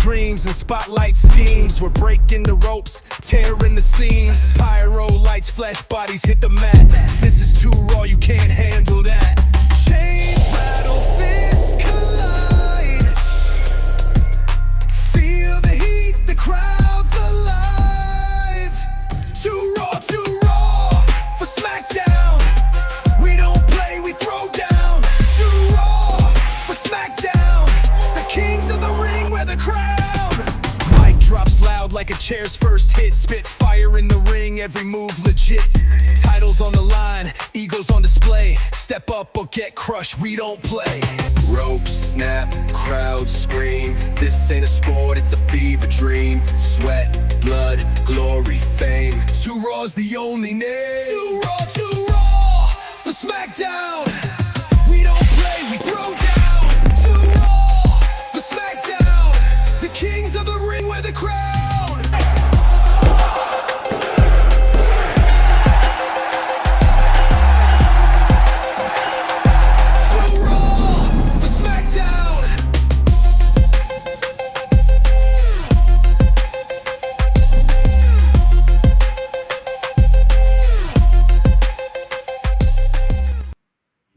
dreams and spotlight schemes. We're breaking the ropes, tearing the seams. Pyro lights, flash bodies hit the mat. This is too raw, you can't handle that. Chains rattle, fists collide. Feel the heat, the crowd's alive. Too raw for SmackDown. We don't play, we throw down. Too raw for SmackDown. The kings of the ring wear the crown. Mic drops loud like a chair's first hit. Spit fire in the ring, every move legit. Titles on the line, egos on display. Step up or get crushed, we don't play. Ropes snap, crowd scream. This ain't a sport, it's a fever dream. Sweat, blood, glory, fame. Too Raw's the only name. Too raw for SmackDown. We don't play, we throw down. Too raw for SmackDown. The kings of the ring wear the crown.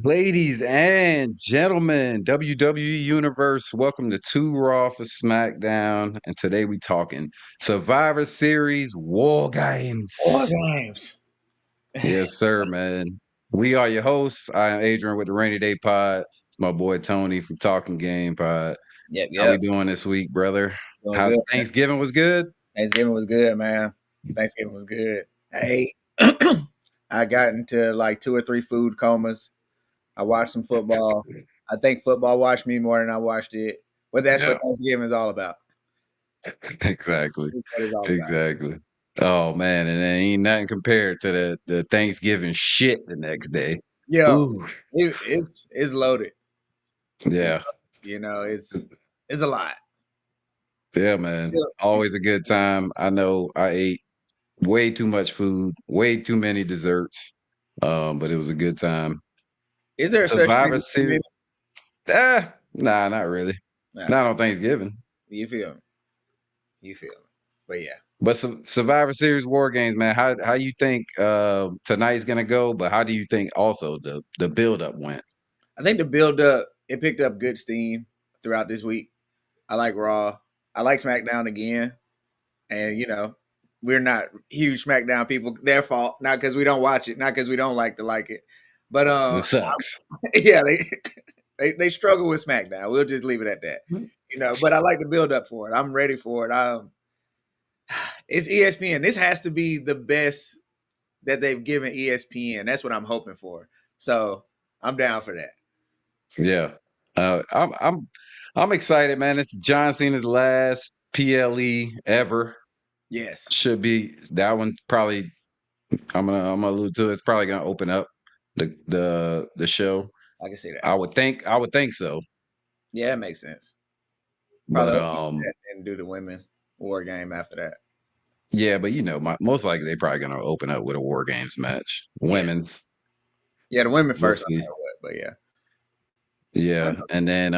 Ladies and gentlemen, WWE Universe, welcome to Too Raw for SmackDown. And today we talking Survivor Series War Games. War Games. Yes, sir, man. We are your hosts. I am Adrian with the RaineyDayPod. It's my boy Tony from Talking Game Pod. Yep. How we doing this week, brother? How Thanksgiving was good? Thanksgiving was good, man. Thanksgiving was good. Hey, I got into like 2 or 3 food comas. I watched some football. I think football watched me more than I watched it. But that's what Thanksgiving is all about. Exactly. Exactly. Oh man, and there ain't nothing compared to the Thanksgiving shit the next day. Yeah, it's loaded. Yeah, you know, it's a lot. Yeah, man. Always a good time. I know I ate way too much food, way too many desserts, but it was a good time. Is there a Survivor Series? Nah, not really. Not on Thanksgiving. You feel me? But yeah. But Survivor Series War Games, man. How you think tonight's gonna go? But how do you think also the build up went? I think the build up it picked up good steam throughout this week. I like Raw. I like SmackDown again, and you know we're not huge SmackDown people. Their fault, not because we don't watch it, not because we don't like it. But it sucks. Yeah, they struggle with SmackDown. We'll just leave it at that. You know, but I like the build up for it. I'm ready for it. It's ESPN. This has to be the best that they've given ESPN. That's what I'm hoping for. So I'm down for that. Yeah, I'm excited, man. It's John Cena's last PLE ever. Yes, should be that one. Probably, I'm gonna allude to it. It's probably gonna open up the show. I can see that. I would think so. Yeah, it makes sense. Probably and do the women's war game after that. Yeah, but you know, most likely they're probably gonna open up with a War Games match. Women's. Yeah, the women first. But yeah. Yeah, and then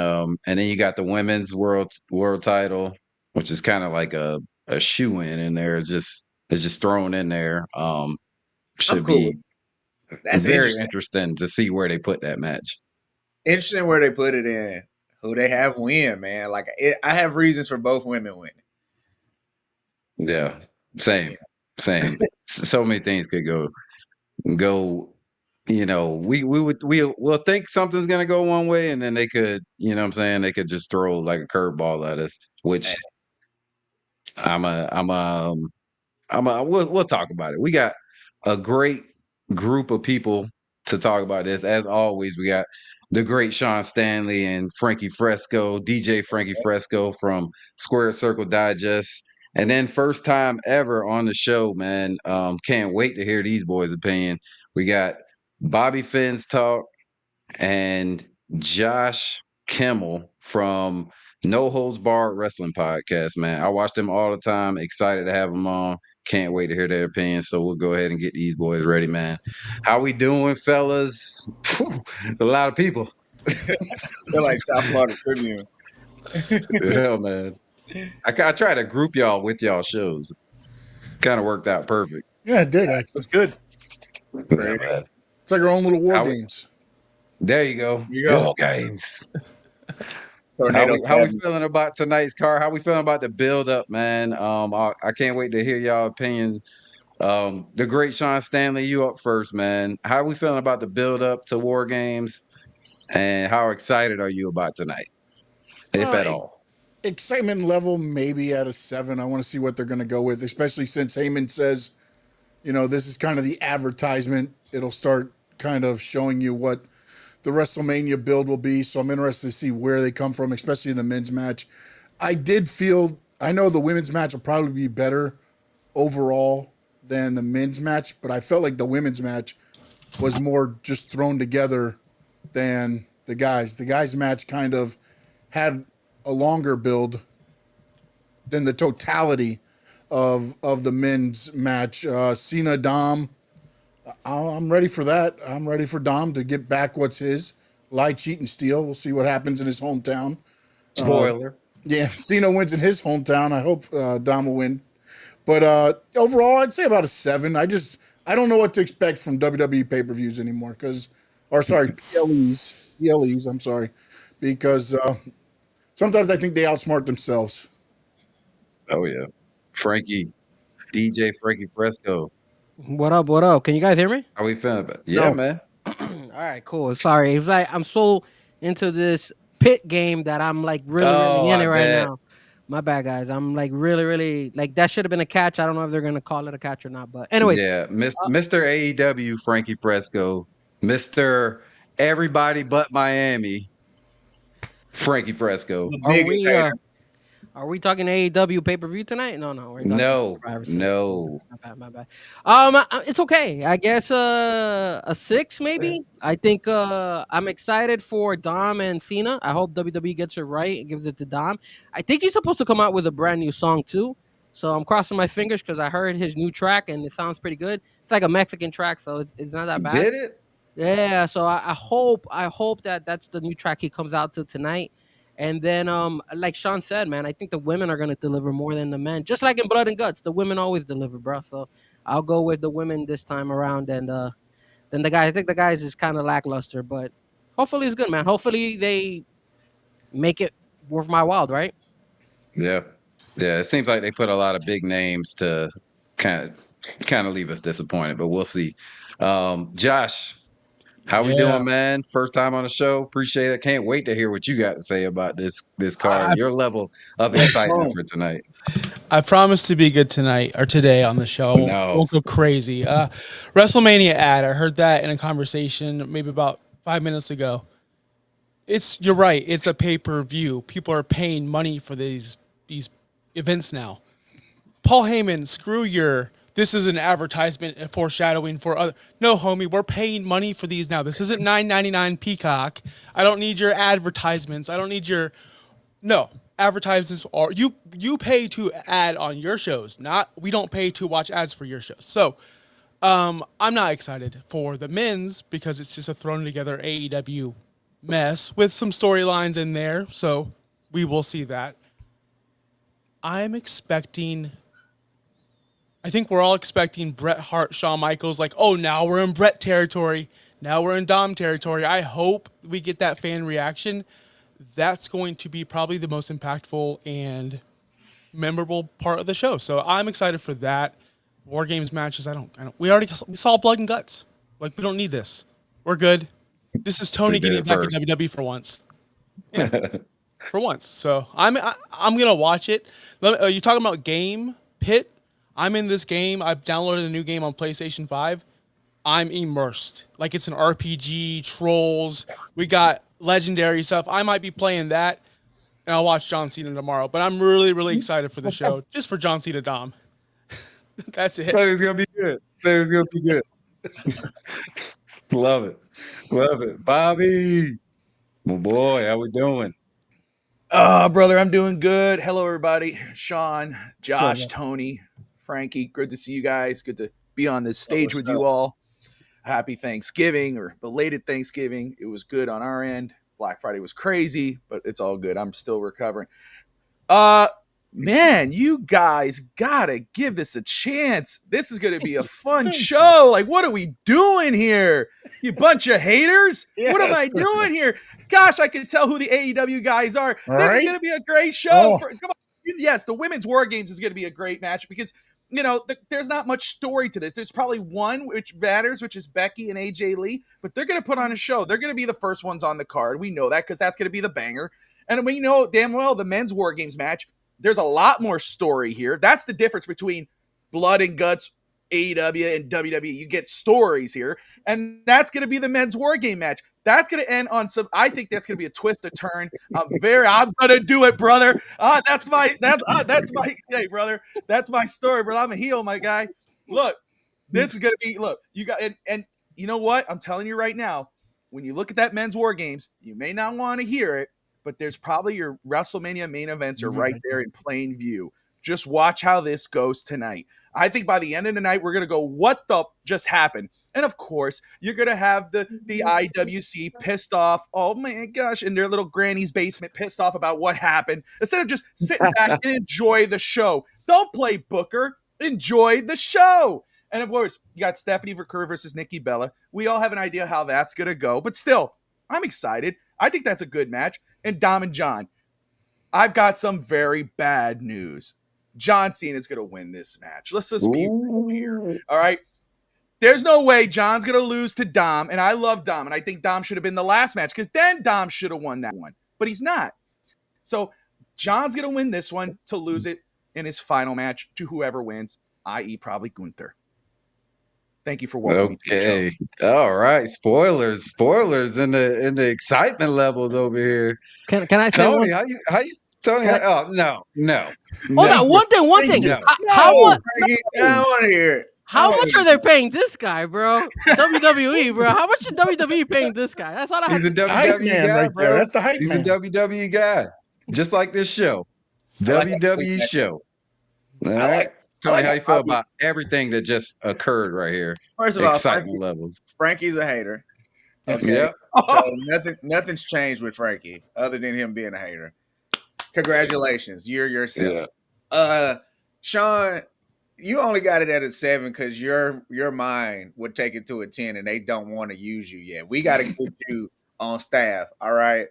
you got the women's world title, which is kind of like a shoe-in in there. It's just thrown in there. Should be That's very interesting to see where they put that match. Interesting where they put it in. Who they have win, man. Like I have reasons for both women winning. Yeah, same. So many things could go. You know, we'll think something's gonna go one way, and then they could, you know what I'm saying, they could just throw like a curveball at us, which we'll talk about it. We got a great group of people to talk about this. As always, we got the great Sean Stanley and Frankie Fresco, DJ Frankie Fresco from Square Circle Digest. And then first time ever on the show, man. Can't wait to hear these boys' opinion. We got Bobby Finn's talk and Josh Kimmel from No Holds Barred Wrestling Podcast, man. I watch them all the time. Excited to have them on. Can't wait to hear their opinions. So we'll go ahead and get these boys ready, man. How we doing, fellas? Whew, a lot of people. They're like South Florida Tribune. Yeah, man. I try to group y'all with y'all shows. Kind of worked out perfect. Yeah, it did actually. That's good. Yeah, man. It's like our own little war How- games. There you go. You go. War games. Tornado How we family. feeling about tonight's card? How we feeling about the build up, man? I can't wait to hear y'all opinions. The great Sean Stanley, you up first, man. How we feeling about the build up to War Games, and how excited are you about tonight, if at all? Excitement level maybe at a 7. I want to see what they're going to go with, especially since Heyman says, this is kind of the advertisement. It'll start kind of showing you what the WrestleMania build will be. So I'm interested to see where they come from, especially in the men's match. I know the women's match will probably be better overall than the men's match, but I felt like the women's match was more just thrown together than the guys. The guys' match kind of had a longer build than the totality of the men's match. Cena Dom, I'm ready for that. I'm ready for Dom to get back what's his. Lie, cheat, and steal. We'll see what happens in his hometown. Spoiler. Yeah, Cena wins in his hometown. I hope Dom will win. But overall, I'd say about a 7. I don't know what to expect from WWE pay-per-views anymore PLEs. I'm sorry, because sometimes I think they outsmart themselves. Oh yeah, Frankie, DJ Frankie Fresco. What up? What up? Can you guys hear me? How we feeling about? Yeah, No. man. All right, cool. Sorry, it's like I'm so into this pit game that I'm like really in I it right bet. now. My bad, guys. I'm like really like that should have been a catch. I don't know if they're gonna call it a catch or not. But anyways, Yeah, Mr. AEW Frankie Fresco, Mr. Everybody but Miami Frankie Fresco. The are biggest we hater. are we talking AEW pay per view tonight? No, we're talking No, Survivor Series. no. My bad. It's okay. I guess a 6 maybe. I think I'm excited for Dom and Cena. I hope WWE gets it right and gives it to Dom. I think he's supposed to come out with a brand new song too. So I'm crossing my fingers because I heard his new track and it sounds pretty good. It's like a Mexican track, so it's not that bad. Did it? Yeah, so I hope that that's the new track he comes out to tonight. And then like Sean said, man, I think the women are gonna deliver more than the men. Just like in Blood and Guts, the women always deliver, bro. So I'll go with the women this time around and then the guys. I think the guys is kind of lackluster, but hopefully it's good, man. Hopefully they make it worth my while, right? Yeah. Yeah, it seems like they put a lot of big names to kind of leave us disappointed, but we'll see. Josh, how we Yeah. doing, man? First time on the show. Appreciate it. Can't wait to hear what you got to say about this I, card. Your level of excitement for tonight. I promise to be good tonight or today on the show. I No. won't go crazy. WrestleMania ad. I heard that in a conversation maybe about 5 minutes ago. You're right. It's a pay-per-view. People are paying money for these events now. Paul Heyman, screw your. This is an advertisement and foreshadowing for other. No, homie, we're paying money for these now. This isn't $9.99 Peacock. I don't need your advertisements. I don't need your. No, advertisements are you pay to ad on your shows. Not we don't pay to watch ads for your shows. So, I'm not excited for the men's because it's just a thrown together AEW mess with some storylines in there. So we will see that. I'm expecting. I think we're all expecting Bret Hart, Shawn Michaels, like, oh, now we're in Bret territory. Now we're in Dom territory. I hope we get that fan reaction. That's going to be probably the most impactful and memorable part of the show. So I'm excited for that. War Games matches, we saw blood and guts. Like, we don't need this. We're good. This is Tony We did getting it back first. in WWE for once. Yeah, for once. So I'm gonna watch it. You talking about game pit? I'm in this game. I've downloaded a new game on PlayStation 5. I'm immersed. Like it's an RPG, trolls. We got legendary stuff. I might be playing that, and I'll watch John Cena tomorrow. But I'm really excited for the show, just for John Cena Dom. That's it. Said it was gonna be good. Said it was gonna be good. Love it. Love it. Bobby. My boy, how we doing? Brother, I'm doing good. Hello, everybody. Sean, Josh, Tony, Frankie. Good to see you guys. Good to be on this stage with you all. Happy Thanksgiving or belated Thanksgiving. It was good on our end. Black Friday was crazy, but it's all good. I'm still recovering. man, you guys gotta give this a chance. This is gonna be a fun show. Like, what are we doing here? You bunch of haters? What am Yes. I doing here? Gosh, I can tell who the AEW guys are. All This right. is gonna be a great show. Oh. Come on. Yes, the women's War Games is gonna be a great match because there's not much story to this. There's probably one which matters, which is Becky and AJ Lee, but they're gonna put on a show. They're gonna be the first ones on the card. We know that because that's gonna be the banger. And we know damn well the men's War Games match. There's a lot more story here. That's the difference between Blood and Guts, AEW, and WWE. You get stories here, and that's going to be the men's War Game match. That's going to end on some. I think that's going to be a twist, a turn. I'm going to do it, brother. That's my. Hey, brother. That's my story, brother. I'm a heel, my guy. Look, this is going to be. Look, you got, and you know what? I'm telling you right now. When you look at that men's War Games, you may not want to hear it, but there's probably your WrestleMania main events are right there in plain view. Just watch how this goes tonight. I think by the end of the night, we're going to go, what the just happened? And of course, you're going to have the IWC pissed off, oh my gosh, in their little granny's basement, pissed off about what happened. Instead of just sitting back and enjoy the show. Don't play Booker. Enjoy the show. And of course, you got Stephanie Vercurve versus Nikki Bella. We all have an idea how that's going to go. But still, I'm excited. I think that's a good match. And Dom and John, I've got some very bad news. John Cena is going to win this match. Let's just be real here. All right. There's no way John's going to lose to Dom. And I love Dom. And I think Dom should have been the last match because then Dom should have won that one. But he's not. So John's going to win this one to lose it in his final match to whoever wins, i.e. probably Gunther. Thank you for welcoming me to the show. All right. Spoilers in the excitement levels over here. Can I say Tony, one? how you Tony? Oh no. Hold on, one thing. No. How much? I don't want to hear it. How much are they paying this guy, bro? WWE, bro. How much is WWE paying this guy? That's what I have. He's a Hype WWE man guy, right bro. there. That's the hype He's man. a WWE guy, just like this show, WWE show. All right, Tony, how you feel about everything that just occurred right here? First of all, Excitement levels. Frankie's a hater. Okay. Yep. So nothing's changed with Frankie other than him being a hater. Congratulations, you're yourself. Yeah. Sean, you only got it at a 7 because your mind would take it to a 10, and they don't want to use you yet. We got to get you on staff. All right,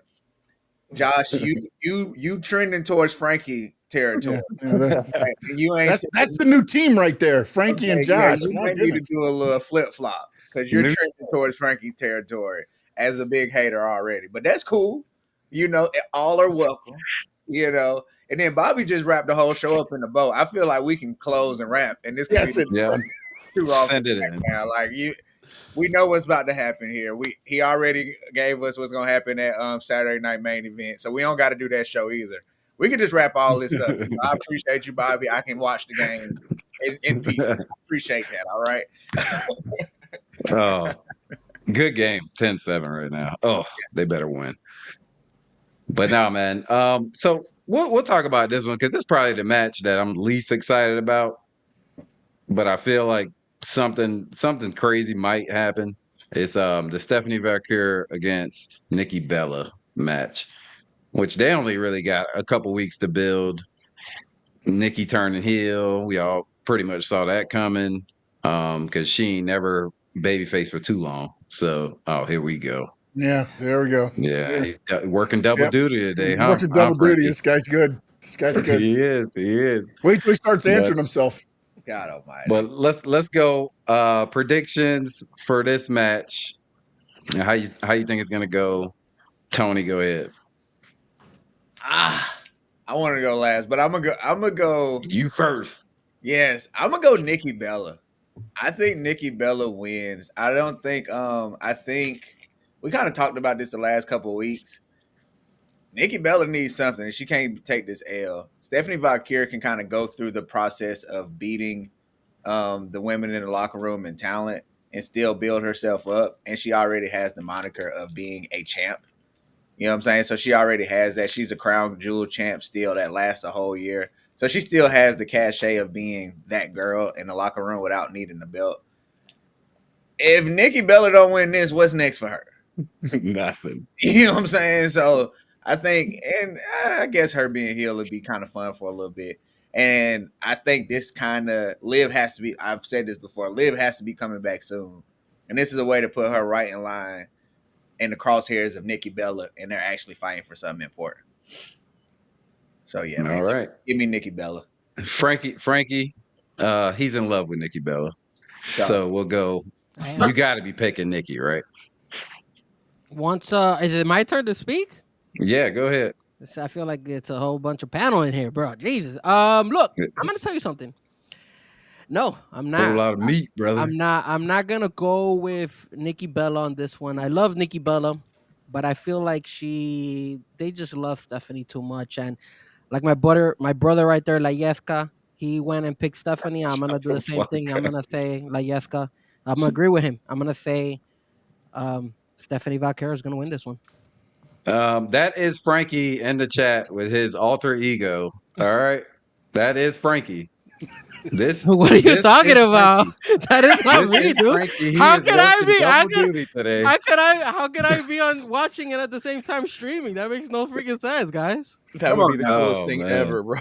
Josh, you trending towards Frankie territory. You ain't. That's the new team right there, Frankie and Josh. You might need to do a little flip flop because you're trending towards Frankie territory as a big hater already. But that's cool. All are welcome. And then Bobby just wrapped the whole show up in the bow. I feel like we can close and wrap, and this can be Send it in. now. Like we know what's about to happen here. He already gave us what's gonna happen at Saturday night main event, so we don't got to do that show either. We can just wrap all this up. I appreciate you, Bobby. I can watch the game in peace. Appreciate that. All right. Oh, good game. 10-7 right now. Oh, they better win. But now, man. So we'll talk about this one because it's probably the match that I'm least excited about. But I feel like something crazy might happen. It's the Stephanie Vercurve against Nikki Bella match, which they only really got a couple weeks to build. Nikki turning heel. We all pretty much saw that coming because she ain't never babyface for too long. So, here we go. Yeah, there we go. Yeah, he's working double duty today, huh? Working double duty. This guy's good. He is. Wait till he starts answering himself. God almighty. But let's go. Predictions for this match. How you think it's gonna go? Tony, go ahead. I want to go last, but I'm gonna go. You first. Yes, I'm gonna go Nikki Bella. I think Nikki Bella wins. I don't think. I think we kind of talked about this the last couple of weeks. Nikki Bella needs something, and she can't take this L. Stephanie Vercurve can kind of go through the process of beating the women in the locker room and talent and still build herself up. And she already has the moniker of being a champ. You know what I'm saying? So she already has that. She's a crown jewel champ still that lasts a whole year. So she still has the cachet of being that girl in the locker room without needing the belt. If Nikki Bella don't win this, what's next for her? Nothing. You know what I'm saying? So I think, and I guess her being heel would be kind of fun for a little bit. And I think this kind of Liv has to be. I've said this before. Liv has to be coming back soon, and this is a way to put her right in line in the crosshairs of Nikki Bella, and they're actually fighting for something important. So yeah, man, All right. give me Nikki Bella. Frankie, he's in love with Nikki Bella. Dog. So we'll go. You got to be picking Nikki, right? Once, is it my turn to speak? Yeah, go ahead. I feel like it's a whole bunch of panel in here, bro. Jesus. Look, I'm gonna tell you something. No, I'm A not. lot of meat, brother. I'm not gonna go with Nikki Bella on this one. I love Nikki Bella, but I feel like they just love Stephanie too much. And like my brother right there, La Yesca, he went and picked Stephanie. I'm gonna do the same thing. I'm gonna say La Yesca. I'm gonna agree with him. I'm gonna say Stephanie Vaquero is gonna win this one. That is Frankie in the chat with his alter ego. All right. That is Frankie. What are you talking about? That is not me, dude. Frankie. How can I be? Today? How can I be on watching it at the same time streaming? That makes no freaking sense, guys. That would be the coolest Oh, thing man. ever, bro.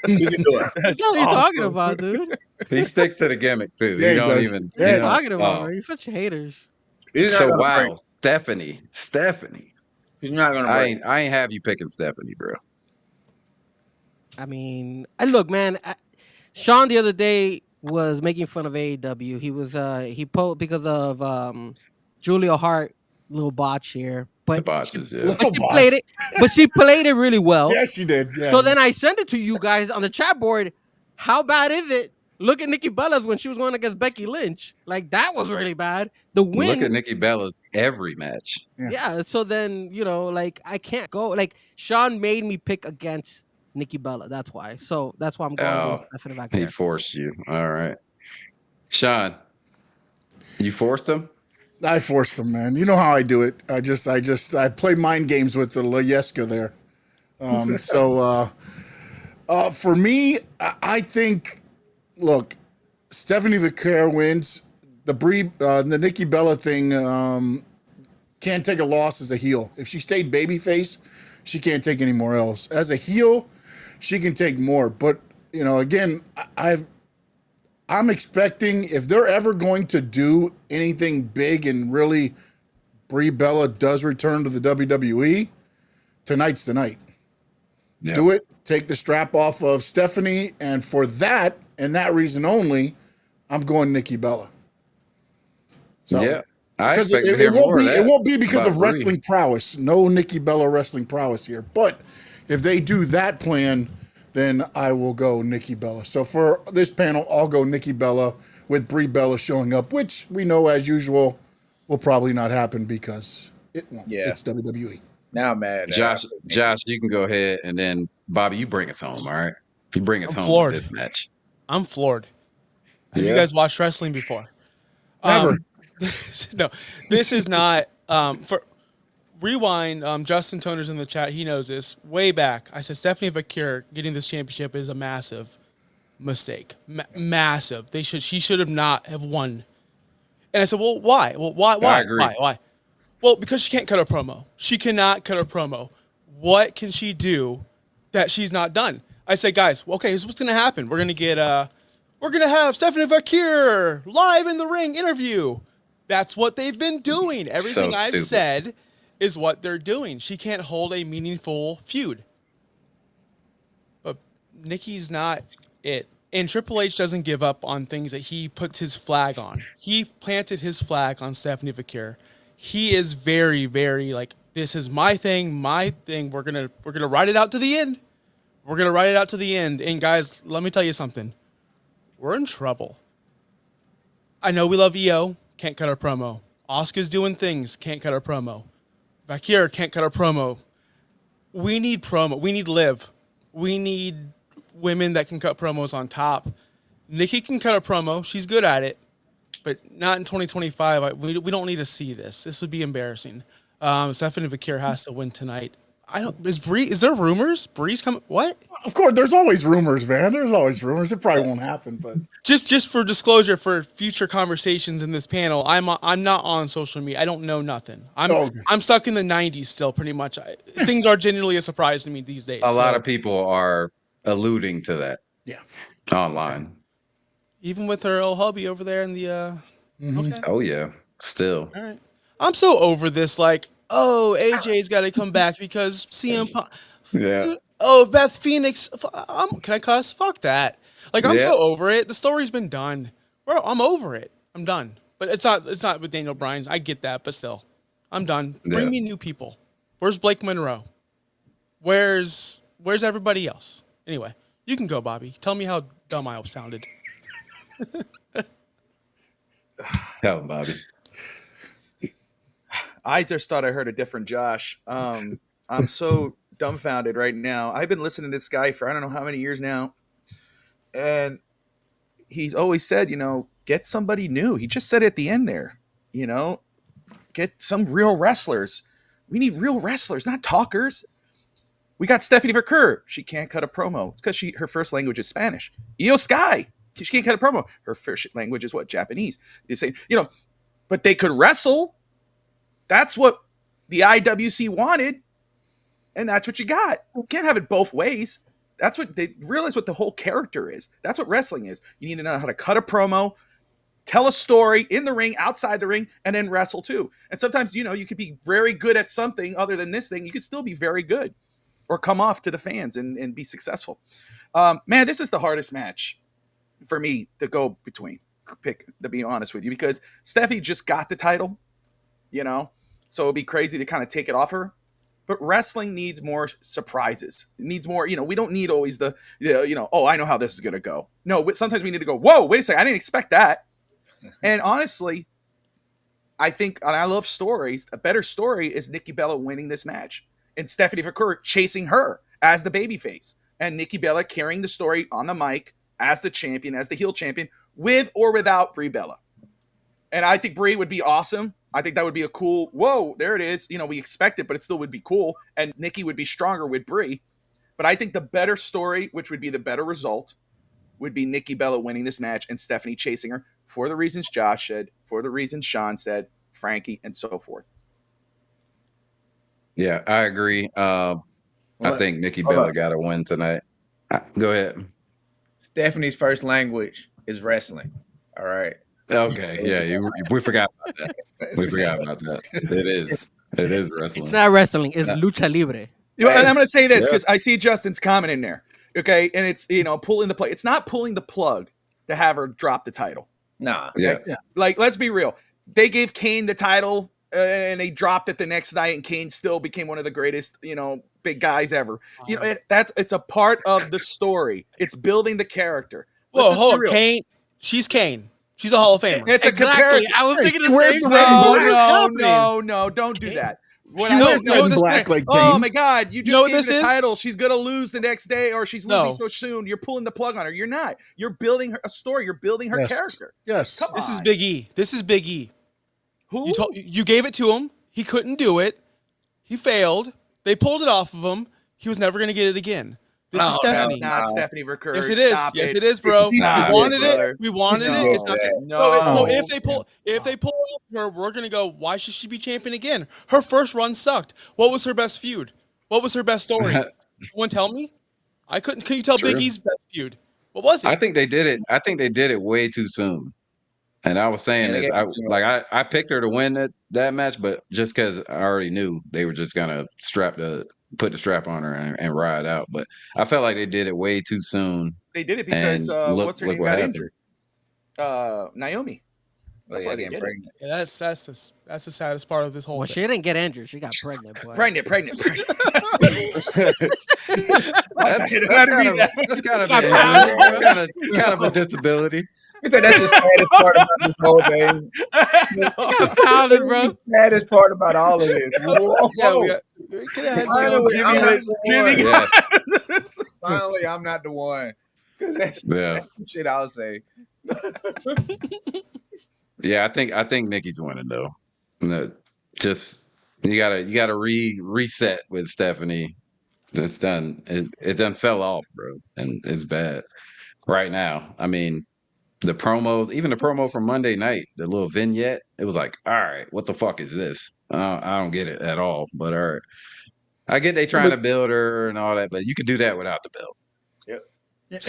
You can do it. What are you talking about, dude? He sticks to the gimmick too. Yeah, you he don't does. even. What are you you know, talking about, oh. bro? You're such haters. He's not So gonna wow, break. Stephanie. He's not gonna break. I ain't have you picking Stephanie, bro. I mean, look, man. Sean the other day was making fun of AEW. He was because of Julia Hart little botch here, The but botches, yeah. Little she botch. played it. But she played it really well. Yeah, she did. Yeah. So then I sent it to you guys on the chat board. How bad is it? Look at Nikki Bella's when she was going against Becky Lynch. Like that was really bad. The win. Look at Nikki Bella's every match. Yeah. So then like I can't go. Like Sean made me pick against Nikki Bella. That's why. So that's why I'm going with Stephanie He Vaquero. forced you. All right, Sean. You forced him. I forced them, man. You know how I do it. I play mind games with the La Yesca there. For me, I think, look, Stephanie Vaquero wins. The Nikki Bella thing can't take a loss as a heel. If she stayed babyface, she can't take any more else. As a heel, she can take more. But again, I'm expecting if they're ever going to do anything big and really Brie Bella does return to the WWE, tonight's the night. Yeah. Do it. Take the strap off of Stephanie. And for that, and that reason only, I'm going Nikki Bella. So, Yeah, I because expect to it hear won't more be of that it won't be because about of Brie. wrestling prowess. No Nikki Bella wrestling prowess here. But if they do that plan, then I will go Nikki Bella. So for this panel, I'll go Nikki Bella with Brie Bella showing up, which we know as usual will probably not happen because it won't. Yeah. It's WWE. Now I'm mad. Josh, you can go ahead, and then Bobby, you bring us home. All right, you bring us I'm home floored. with this match. I'm floored. Have Yeah. you guys watched wrestling before? Never. No, this is not. For rewind, Justin Toner's in the chat. He knows this. Way back, I said Stephanie Vaquero getting this championship is a massive mistake. Massive. She should have not have won. And I said, well, why? Well, why? I agree. Why? Well, because she can't cut a promo. She cannot cut a promo. What can she do that she's not done? I said, guys, okay, here's what's gonna happen. We're gonna have Stephanie Vaquero live in the ring interview. That's what they've been doing. Everything I've stupid. said is what they're doing. She can't hold a meaningful feud. But Nikki's not it. And Triple H doesn't give up on things that he puts his flag on. He planted his flag on Stephanie Vaquero. He is very, very like, this is my thing. We're gonna ride it out to the end. We're gonna ride it out to the end. And guys, let me tell you something. We're in trouble. I know we love EO, can't cut our promo. Asuka's doing things, can't cut our promo. Vaquero can't cut our promo. We need promo. We need Liv. We need women that can cut promos on top. Nikki can cut a promo. She's good at it. But not in 2025. We don't need to see this. This would be embarrassing. Stephanie Vaquero has to win tonight. I don't. Is there rumors? Bree's coming? What? Of course, there's always rumors, man. There's always rumors. It probably won't happen, but Just for disclosure, for future conversations in this panel, I'm not on social media. I don't know nothing. I'm stuck in the '90s still, pretty much. Things are genuinely a surprise to me these days. A lot of people are alluding to that. Yeah. Online. Even with her old hubby over there in the. Okay. Oh yeah. Still. All right. I'm so over this. Like, oh, AJ's got to come back because CM Punk. Yeah. Oh, Beth Phoenix. Can I cuss? Fuck that. Like, I'm Yeah. so over it. The story's been done. Bro, I'm over it. I'm done. But it's not with Daniel Bryan. I get that, but still. I'm done. Bring Yeah. me new people. Where's Blake Monroe? Where's everybody else? Anyway, you can go, Bobby. Tell me how dumb I sounded. Tell him, Bobby. I just thought I heard a different Josh. I'm so dumbfounded right now. I've been listening to this guy for I don't know how many years now. And he's always said, get somebody new. He just said at the end there, get some real wrestlers. We need real wrestlers, not talkers. We got Stephanie Verker. She can't cut a promo. It's because her first language is Spanish. Io Sky. She can't cut a promo. Her first language is what? Japanese. You say, but they could wrestle. That's what the IWC wanted. And that's what you got. You can't have it both ways. That's what they realize what the whole character is. That's what wrestling is. You need to know how to cut a promo, tell a story in the ring, outside the ring, and then wrestle too. And sometimes, you could be very good at something other than this thing. You could still be very good or come off to the fans and be successful. Man, this is the hardest match for me to go pick, to be honest with you, because Steffi just got the title, so it'd be crazy to kind of take it off her. But wrestling needs more surprises. It needs more, we don't need always oh, I know how this is going to go. No, sometimes we need to go, whoa, wait a second. I didn't expect that. And honestly, I think, and I love stories, a better story is Nikki Bella winning this match and Stephanie Verker chasing her as the babyface and Nikki Bella carrying the story on the mic as the champion, as the heel champion, with or without Brie Bella. And I think Brie would be awesome. I think that would be a cool, whoa, there it is. We expect it, but it still would be cool. And Nikki would be stronger with Brie. But I think the better story, which would be the better result, would be Nikki Bella winning this match and Stephanie chasing her for the reasons Josh said, for the reasons Sean said, Frankie, and so forth. Yeah, I agree. I think Nikki Bella got to win tonight. Go ahead. Stephanie's first language is wrestling. All right. Okay. Yeah, we forgot about that. We forgot about that. It is wrestling. It's not wrestling. It's lucha libre. And I'm going to say this because I see Justin's comment in there. Okay. And it's, pulling the plug. It's not pulling the plug to have her drop the title. Nah. Yeah. Like, let's be real. They gave Kane the title and they dropped it the next night, and Kane still became one of the greatest, big guys ever. It's a part of the story. It's building the character. Whoa, hold on. Kane. She's Kane. She's a Hall of Famer. It's a comparison. I was thinking the Where's same the thing. red and black? No, don't do that. She wears red and black like Oh Kane. my God! You You know just what gave this her the is? title. She's gonna lose the next day, or she's losing No. so soon. You're pulling the plug on her. You're not. You're building a story. You're building her Yes. character. Yes. Come This is on. Big E. This is Big E. Who? You gave it to him. He couldn't do it. He failed. They pulled it off of him. He was never going to get it again. This is Stephanie. Not Stephanie Verker. Yes, it is. Stop Yes, it. it is, bro. We Stop wanted brother. it. We wanted No, it. It's not. No. If they pull off her, we're gonna go. Why should she be champion again? Her first run sucked. What was her best feud? What was her best story? Someone tell me. I couldn't. Can you tell True. Big E's best feud? What was it? I think they did it. I think they did it way too soon. And I was saying Yeah, they this. gave it to her. I picked her to win that match, but just because I already knew they were just gonna put the strap on her and ride out. But I felt like they did it way too soon. They did it because And what's her look name what got happened. injured. Naomi. That's why they getting did it. pregnant. Yeah, that's the saddest part of this whole Well, thing. she didn't get injured. She got pregnant. Boy. Pregnant. That's kind of a disability. He said that's the saddest part about this whole thing. Pounded, bro. That's the saddest part about all of this. Whoa. Yeah, we could have had Finally, I'm not the Jimmy. one. Yeah. Finally, I'm not the one. 'Cause that's some shit I'll say. Yeah, I think Nikki's winning though. No, just You gotta reset with Stephanie. It's done. It done fell off, bro, and it's bad right now. I mean, the promos, even the promo from Monday night, the little vignette, it was like, all right, what the fuck is this? I don't get it at all. But all right, I get they trying to build her and all that, but you could do that without the belt. Yep.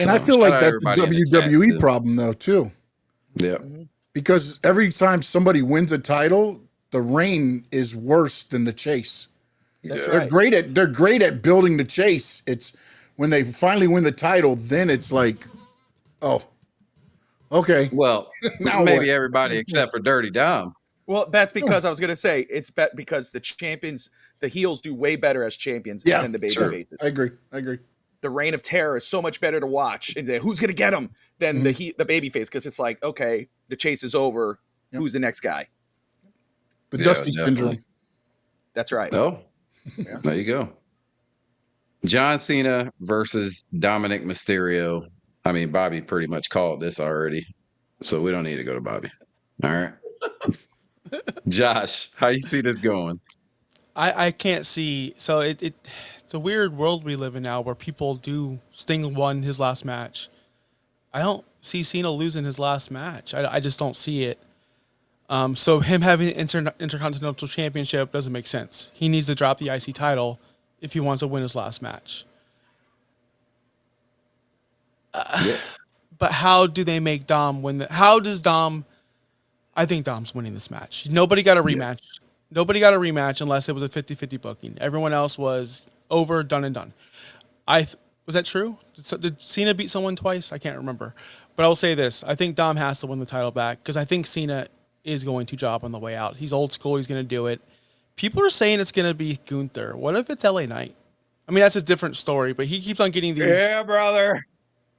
And I So, feel shout like out that's a everybody in the chat, WWE too. problem though too, Yep. because every time somebody wins a title, the reign is worse than the chase. That's Yeah. right. They're great at building the chase. It's when they finally win the title, then it's like, oh, okay, Well, now maybe what? everybody except for Dirty Dom. Well, that's because I was going to say it's because the champions, the heels do way better as champions Yeah, than the baby sure. faces. I agree. The Reign of Terror is so much better to watch, and who's going to get him than the baby face, because it's like, okay, the chase is over. Yep. Who's the next guy? The Yeah, Dusty definitely. syndrome. That's right. Oh, there you go. John Cena versus Dominic Mysterio. I mean, Bobby pretty much called this already, so we don't need to go to Bobby. All right. Josh, how you see this going? I can't see. So it's a weird world we live in now where people do. Sting won his last match. I don't see Cena losing his last match. I just don't see it. So him having Intercontinental Championship doesn't make sense. He needs to drop the IC title if he wants to win his last match. But how do they make Dom win? How does Dom? I think Dom's winning this match. Nobody got a rematch. Nobody got a rematch unless it was a 50-50 booking. Everyone else was over, done and done. Was that true? Did Cena beat someone twice? I can't remember. But I will say this. I think Dom has to win the title back because I think Cena is going to job on the way out. He's old school. He's going to do it. People are saying it's going to be Gunther. What if it's LA Knight? I mean, that's a different story, but he keeps on getting these. Yeah, brother.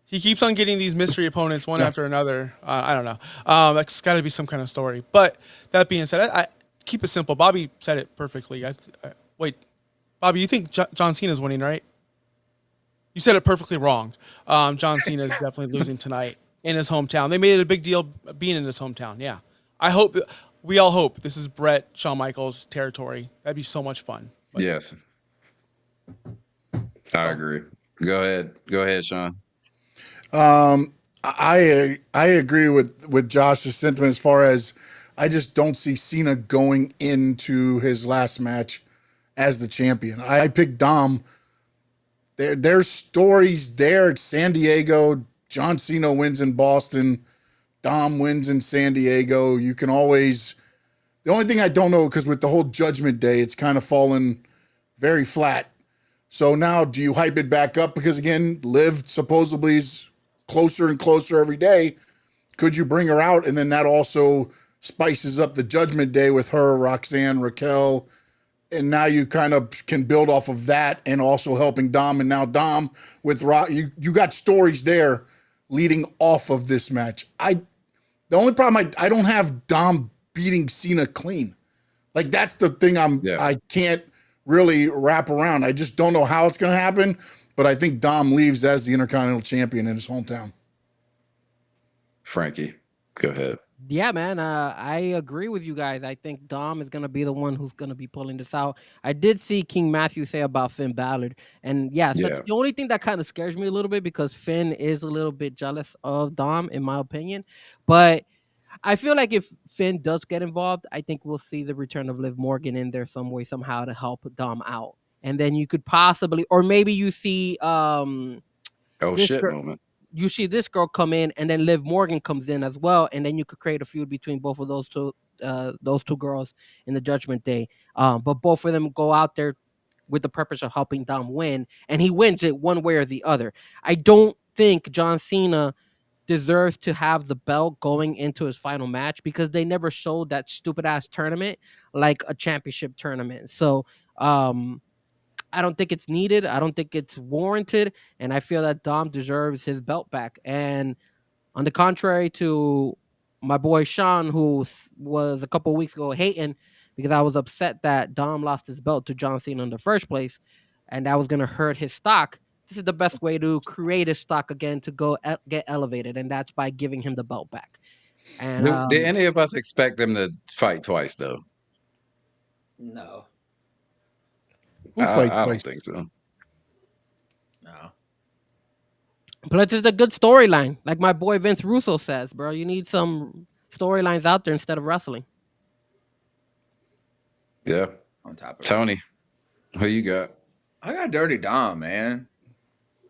He keeps on getting these mystery opponents one after another. I don't know. That's got to be some kind of story. But that being said, I keep it simple. Bobby said it perfectly. Wait, Bobby, you think John Cena's winning, right? You said it perfectly wrong. John Cena is definitely losing tonight in his hometown. They made it a big deal being in his hometown. Yeah. We all hope this is Brett, Shawn Michaels territory. That'd be so much fun. But Yes. I agree. Go ahead, Sean. I agree with Josh's sentiment as far as I just don't see Cena going into his last match as the champion. I picked Dom. There's stories there at San Diego. John Cena wins in Boston. Dom wins in San Diego. You can always. The only thing I don't know, because with the whole Judgment Day, it's kind of fallen very flat. So now, do you hype it back up? Because again, Liv supposedly is closer and closer every day. Could you bring her out? And then that also spices up the Judgment Day with her, Roxanne, Raquel. And now you kind of can build off of that and also helping Dom. And now Dom with Rock, you got stories there leading off of this match. The only problem, I don't have Dom beating Cena clean. Like, that's the thing I can't really wrap around. I just don't know how it's going to happen. But I think Dom leaves as the Intercontinental Champion in his hometown. Frankie, go ahead. Yeah, man. I agree with you guys. I think Dom is going to be the one who's going to be pulling this out. I did see King Matthew say about Finn Balor. And yes, that's the only thing that kind of scares me a little bit because Finn is a little bit jealous of Dom, in my opinion. But I feel like if Finn does get involved, I think we'll see the return of Liv Morgan in there some way, somehow to help Dom out. And then you could possibly, or maybe you see moment. You see this girl come in, and then Liv Morgan comes in as well, and then you could create a feud between both of those two girls in the Judgment Day. But both of them go out there with the purpose of helping Dom win, and he wins it one way or the other. I don't think John Cena deserves to have the belt going into his final match because they never showed that stupid ass tournament like a championship tournament. So I don't think it's needed. I don't think it's warranted. And I feel that Dom deserves his belt back. And on the contrary to my boy Sean, who was a couple of weeks ago hating because I was upset that Dom lost his belt to John Cena in the first place, and that was going to hurt his stock. This is the best way to create his stock again to go get elevated, and that's by giving him the belt back. And Did any of us expect them to fight twice, though? No. Who fight I twice? don't think so. No. But it's just a good storyline. Like my boy Vince Russo says, bro. You need some storylines out there instead of wrestling. Yeah. On top of Tony, who you got? I got Dirty Dom, man.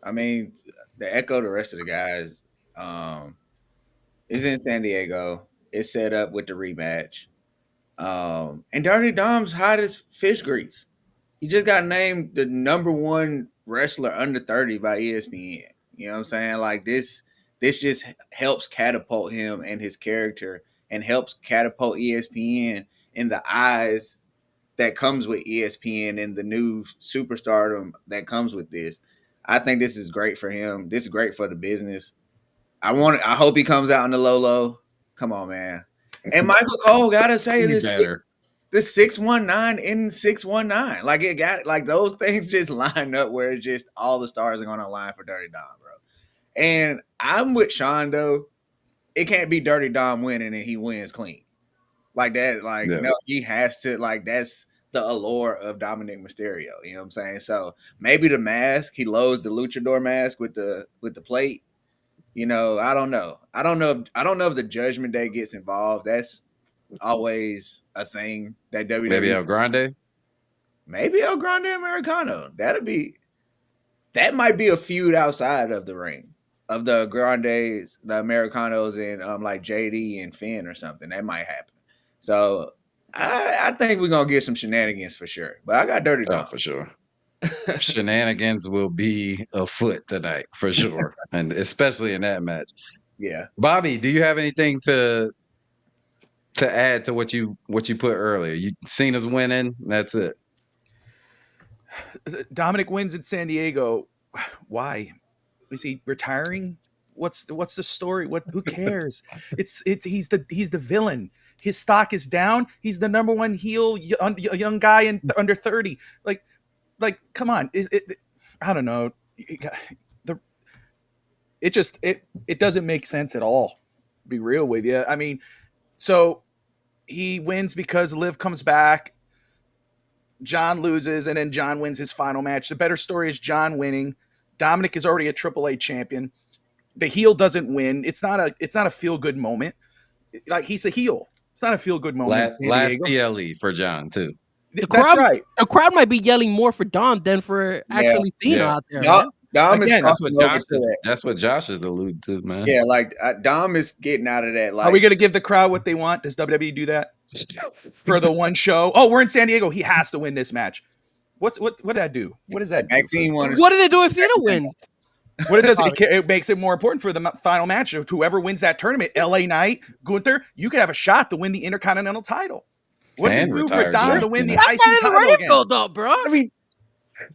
I mean, to echo the rest of the guys, is in San Diego. It's set up with the rematch. And Dirty Dom's hot as fish grease. He just got named the #1 wrestler under 30 by ESPN. You know what I'm saying? Like this just helps catapult him and his character and helps catapult ESPN in the eyes that comes with ESPN and the new superstardom that comes with this. I think this is great for him. This is great for the business. I hope he comes out in the low. Come on, man. And Michael Cole gotta say He's this better. the 619 in 619. Like it got like those things just line up where it's just all the stars are gonna align for Dirty Dom, bro. And I'm with Sean though. It can't be Dirty Dom winning and he wins clean. Like that, like Yeah. no, he has to, like that's the allure of Dominic Mysterio. You know what I'm saying? So maybe the mask, he loads the luchador mask with the plate. You know, I don't know. I don't know if the Judgment Day gets involved. That's always a thing that WWE. Maybe El Grande. Maybe El Grande Americano. That might be a feud outside of the ring of the Grandes, the Americanos, and like JD and Finn or something. That might happen. So I think we're gonna get some shenanigans for sure. But I got Dirty Dom. Oh, for sure. Shenanigans will be afoot tonight for sure, and especially in that match. Yeah. Bobby, do you have anything to add to what you put earlier? You seen us winning. That's it. Dominic wins in San Diego. Why? Is he retiring? What's the story? Who cares? He's the villain. His stock is down. He's the #1 heel, young guy in under 30. Like come on. I don't know. It doesn't make sense at all. To be real with you. I mean, so he wins because Liv comes back. John loses, and then John wins his final match. The better story is John winning. Dominic is already a AAA champion. The heel doesn't win. It's not a feel good moment. Like he's a heel. It's not a feel good moment. Last PLE for John too. That's right. The crowd might be yelling more for Dom than for actually Cena out there. Man. Dom Again, is That's what Josh is alluded to, man. Yeah, like Dom is getting out of that. Like, Are we going to give the crowd what they want? Does WWE do that for the one show? Oh, we're in San Diego. He has to win this match. What did that do? What does that do? Maxine wanted. What do they do if Cena wins? What it does, it makes it more important for the final match of whoever wins that tournament. LA Knight, Gunther, you could have a shot to win the Intercontinental title. What does it do for Dom to win the That IC fight is title already again? built up, bro. I mean,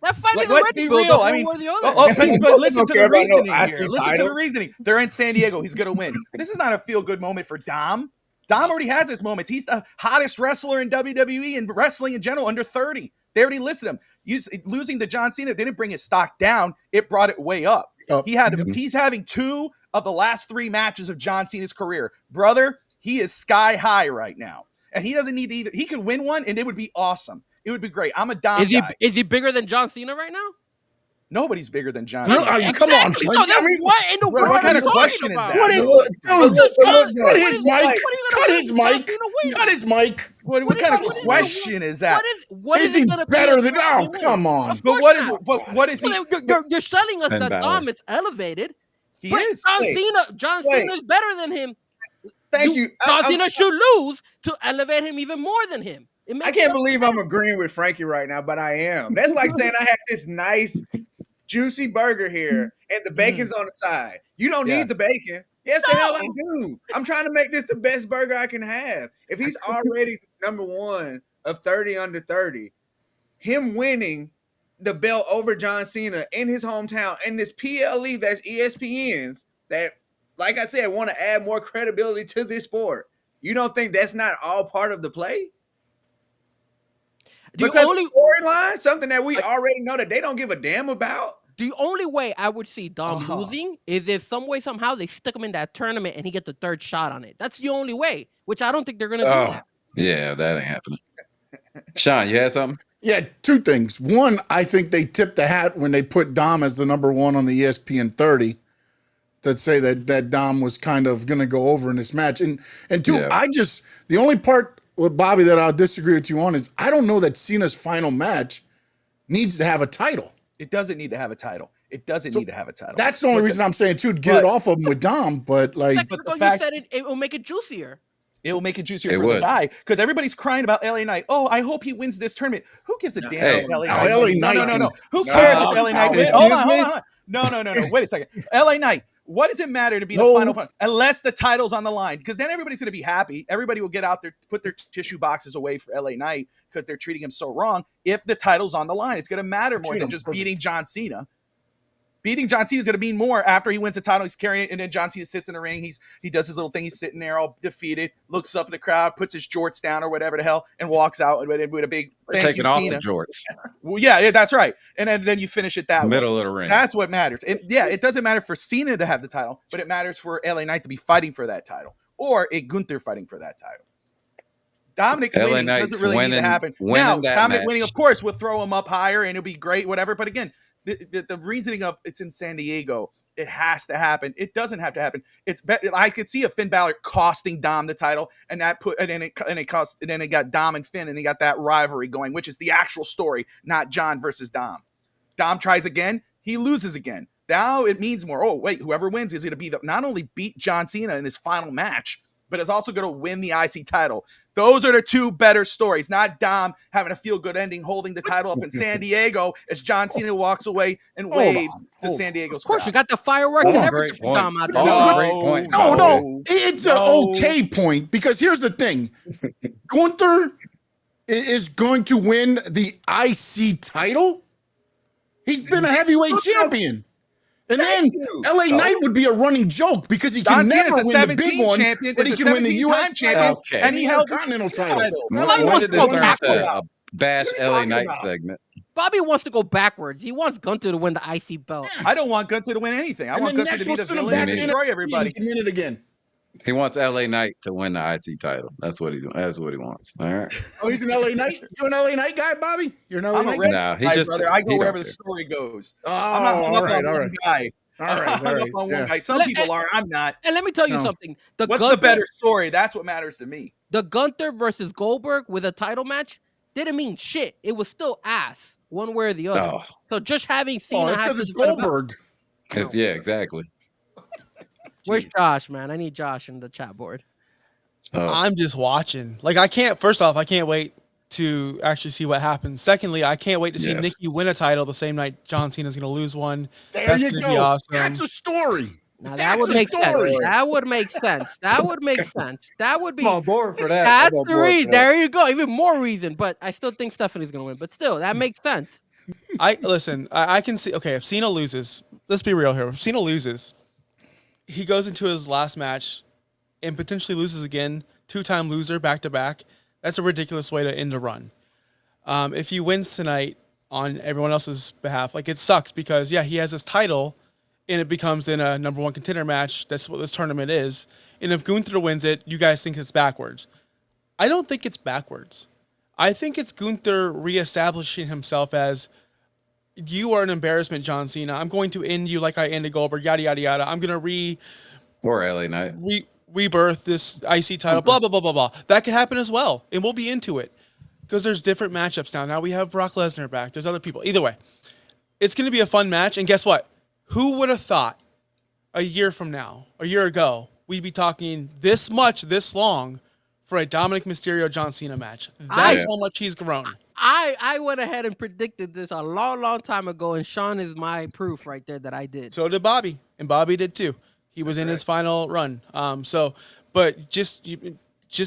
that fight is let's already be built real. up I one mean, way or the other. but listen to the care about no reasoning here. IC Listen to title. the reasoning. They're in San Diego. He's going to win. This is not a feel-good moment for Dom. Dom already has his moments. He's the hottest wrestler in WWE and wrestling in general, under 30. They already listed him. Losing to John Cena didn't bring his stock down. It brought it way up. He's having 2 of the last 3 matches of John Cena's career. Brother, he is sky high right now. And he doesn't need to either. He could win one, and it would be awesome. It would be great. I'm a Dom guy. Is he bigger than John Cena right now? Nobody's bigger than John No, Cena. I mean, come on. So then what in the world what kind are of you question talking is about? that? Cut his mic. Cut his mic. What kind of question is that? What Is it he gonna be better if than? John Oh, Cena come wins? on. Of But course what is not. it? But what is he? So you're selling us Ben that Balor. Dom is elevated. He But is. John Cena is better than him. Thank you. John Cena should lose to elevate him even more than him. I can't believe I'm agreeing with Frankie right now, but I am. That's like saying I have this nice, juicy burger here and the bacon's on the side. You don't need the bacon. Yes, the hell I do. I'm trying to make this the best burger I can have. If he's already #1 of 30 under 30, him winning the belt over John Cena in his hometown and this PLE that's ESPN's that, like I said, want to add more credibility to this sport. You don't think that's not all part of the play? Because the storyline, something that we already know that they don't give a damn about. The only way I would see Dom losing is if some way, somehow they stick him in that tournament and he gets the 3rd shot on it. That's the only way, which I don't think they're going to do that. Yeah, that ain't happening. Sean, you had something? Yeah, two things. One, I think they tipped the hat when they put Dom as the number one on the ESPN 30 that say that Dom was kind of going to go over in this match. And two, Yeah. the only part with Bobby that I'll disagree with you on is I don't know that Cena's final match needs to have a title. It doesn't need to have a title. It doesn't need to have a title. That's the only reason I'm saying too, to get it off of him with Dom. But like, But the you fact- said it will make it juicier. It will make it juicier It for the would. guy because everybody's crying about LA Knight. Oh, I hope he wins this tournament. Who gives a damn Hey, about LA no, Knight? LA Knight No. can- Who cares No, if LA Knight no, wins? excuse Hold me? on. No. Wait a second. LA Knight. What does it matter to be No. the final unless the title's on the line? Because then everybody's going to be happy. Everybody will get out there, put their tissue boxes away for LA Knight because they're treating him so wrong. If the title's on the line, it's going to matter more Treat than him just perfect. beating John Cena. Beating John Cena is going to mean more after he wins the title. He's carrying it, and then John Cena sits in the ring. He does his little thing. He's sitting there all defeated, looks up at the crowd, puts his jorts down or whatever the hell, and walks out with a big thank Taking you, off Cena. the jorts. Well, yeah, that's right. And then you finish it that way. Middle of the ring. That's what matters. It doesn't matter for Cena to have the title, but it matters for LA Knight to be fighting for that title or a Gunther fighting for that title. Dominic LA winning Knight's doesn't really need to winning- happen. winning Now, that Dominic match. winning, of course, will throw him up higher and it'll be great, whatever. But again, the reasoning of it's in San Diego, it has to happen. It doesn't have to happen. I could see a Finn Balor costing Dom the title, and then it got Dom and Finn, and they got that rivalry going, which is the actual story, not John versus Dom. Dom tries again, he loses again. Now it means more. Oh, wait, whoever wins is going to be not only beat John Cena in his final match, but is also going to win the IC title. Those are the two better stories, not Dom having a feel-good ending, holding the title up in San Diego as John Cena walks away and waves to San Diego's Of course, crowd. you got the fireworks That's and a everything great from Dom out point. there. Oh, great point. no, it's an No. okay point because here's the thing: Gunther is going to win the IC title. He's been a heavyweight champion. And then you. LA Knight would be a running joke because he John can Cena's never a win the 17 big one, champion, but he is a can win the 17-time US champion, title Okay. and he held the Continental title. When Nobody wants did to this go turn backwards. into a bash What are you LA talking Knight about? segment? Bobby wants to go backwards. He wants Gunther to win the IC belt. I don't want Gunther to win anything. I And want then Gunther to next be we'll the send him villain back and in. destroy He everybody. can win it again. He wants LA Knight to win the IC title. That's what he wants. All right. Oh, he's an LA Knight. You an LA Knight guy, Bobby? You're an LA I'm a Knight red guy? No, he guy, just brother. I he go don't wherever the care. story goes. Oh, I'm not hung all up right, on all one right. guy. All I'm right, not all hung right. up on Yeah. one guy. Some Let- people are. I'm not. And let me tell you No. something. What's the better story? That's what matters to me. The Gunther versus Goldberg with a title match didn't mean shit. It was still ass, one way or the other. Oh, So just having Cena Oh, it's have because to it's defend a belt- Goldberg. yeah, exactly. Where's Josh, man? I need Josh in the chat board. Oh, I'm just watching. Like, I can't. First off, I can't wait to actually see what happens. Secondly, I can't wait to see Yes. Nikki win a title the same night John Cena's going to lose one. There That's you gonna go. be awesome. That's a story. Now That's that would a make story. sense. That would make sense. That would make sense. That would be. I'm on board for that. That's I'm on the board for reason. that. There you go. Even more reason. But I still think Stephanie's gonna win. But still, that makes sense. Listen. I can see. Okay, if Cena loses, let's be real here. If Cena loses, he goes into his last match and potentially loses again. 2-time loser back to back. That's a ridiculous way to end a run. If he wins tonight on everyone else's behalf, like, it sucks because he has his title, and it becomes in a number one contender match. That's what this tournament is. And if Gunther wins it, you guys think it's backwards. I don't think it's backwards. I think it's Gunther reestablishing himself as, you are an embarrassment, John Cena. I'm going to end you like I ended Goldberg, yada, yada, yada. I'm going to Or LA Knight. rebirth this IC title, blah, blah, blah, blah, blah. That could happen as well, and we'll be into it because there's different matchups now. Now we have Brock Lesnar back. There's other people. Either way, it's going to be a fun match, and guess what? Who would have thought a year ago, we'd be talking this much, this long for a Dominic Mysterio John Cena match? That's how much he's grown. I went ahead and predicted this a long time ago, and Sean is my proof right there that I did. So did Bobby, and Bobby did too. He was in his final run. But just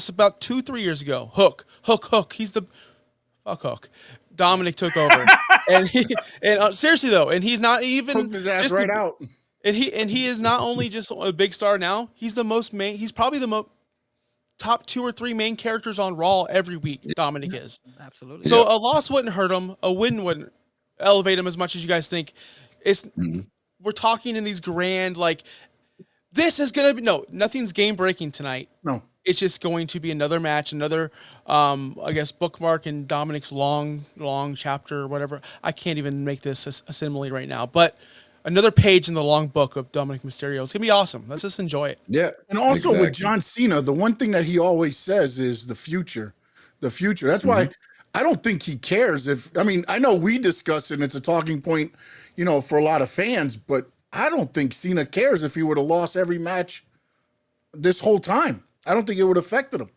about 2-3 years ago, Hook. He's the fuck Hook. Dominic took over, and seriously though, and he's not even Hooked his ass just right out. And he is not only just a big star now. He's the most main. He's probably the top 2 or 3 main characters on Raw every week. Dominic is. Absolutely. So a loss wouldn't hurt him. A win wouldn't elevate him as much as you guys think. We're talking in these grand, like, this is gonna be nothing's game breaking tonight. No. it's just going to be another match, another, I guess, bookmark in Dominic's long chapter or whatever. I can't even make this a simile right now, but another page in the long book of Dominic Mysterio. It's gonna be awesome. Let's just enjoy it. Yeah. And also with exactly. John Cena, the one thing that he always says is the future. The future. That's why I don't think he cares if, I mean, I know we discuss it and it's a talking point, you know, for a lot of fans, but I don't think Cena cares if he would have lost every match this whole time. I don't think it would have affected him.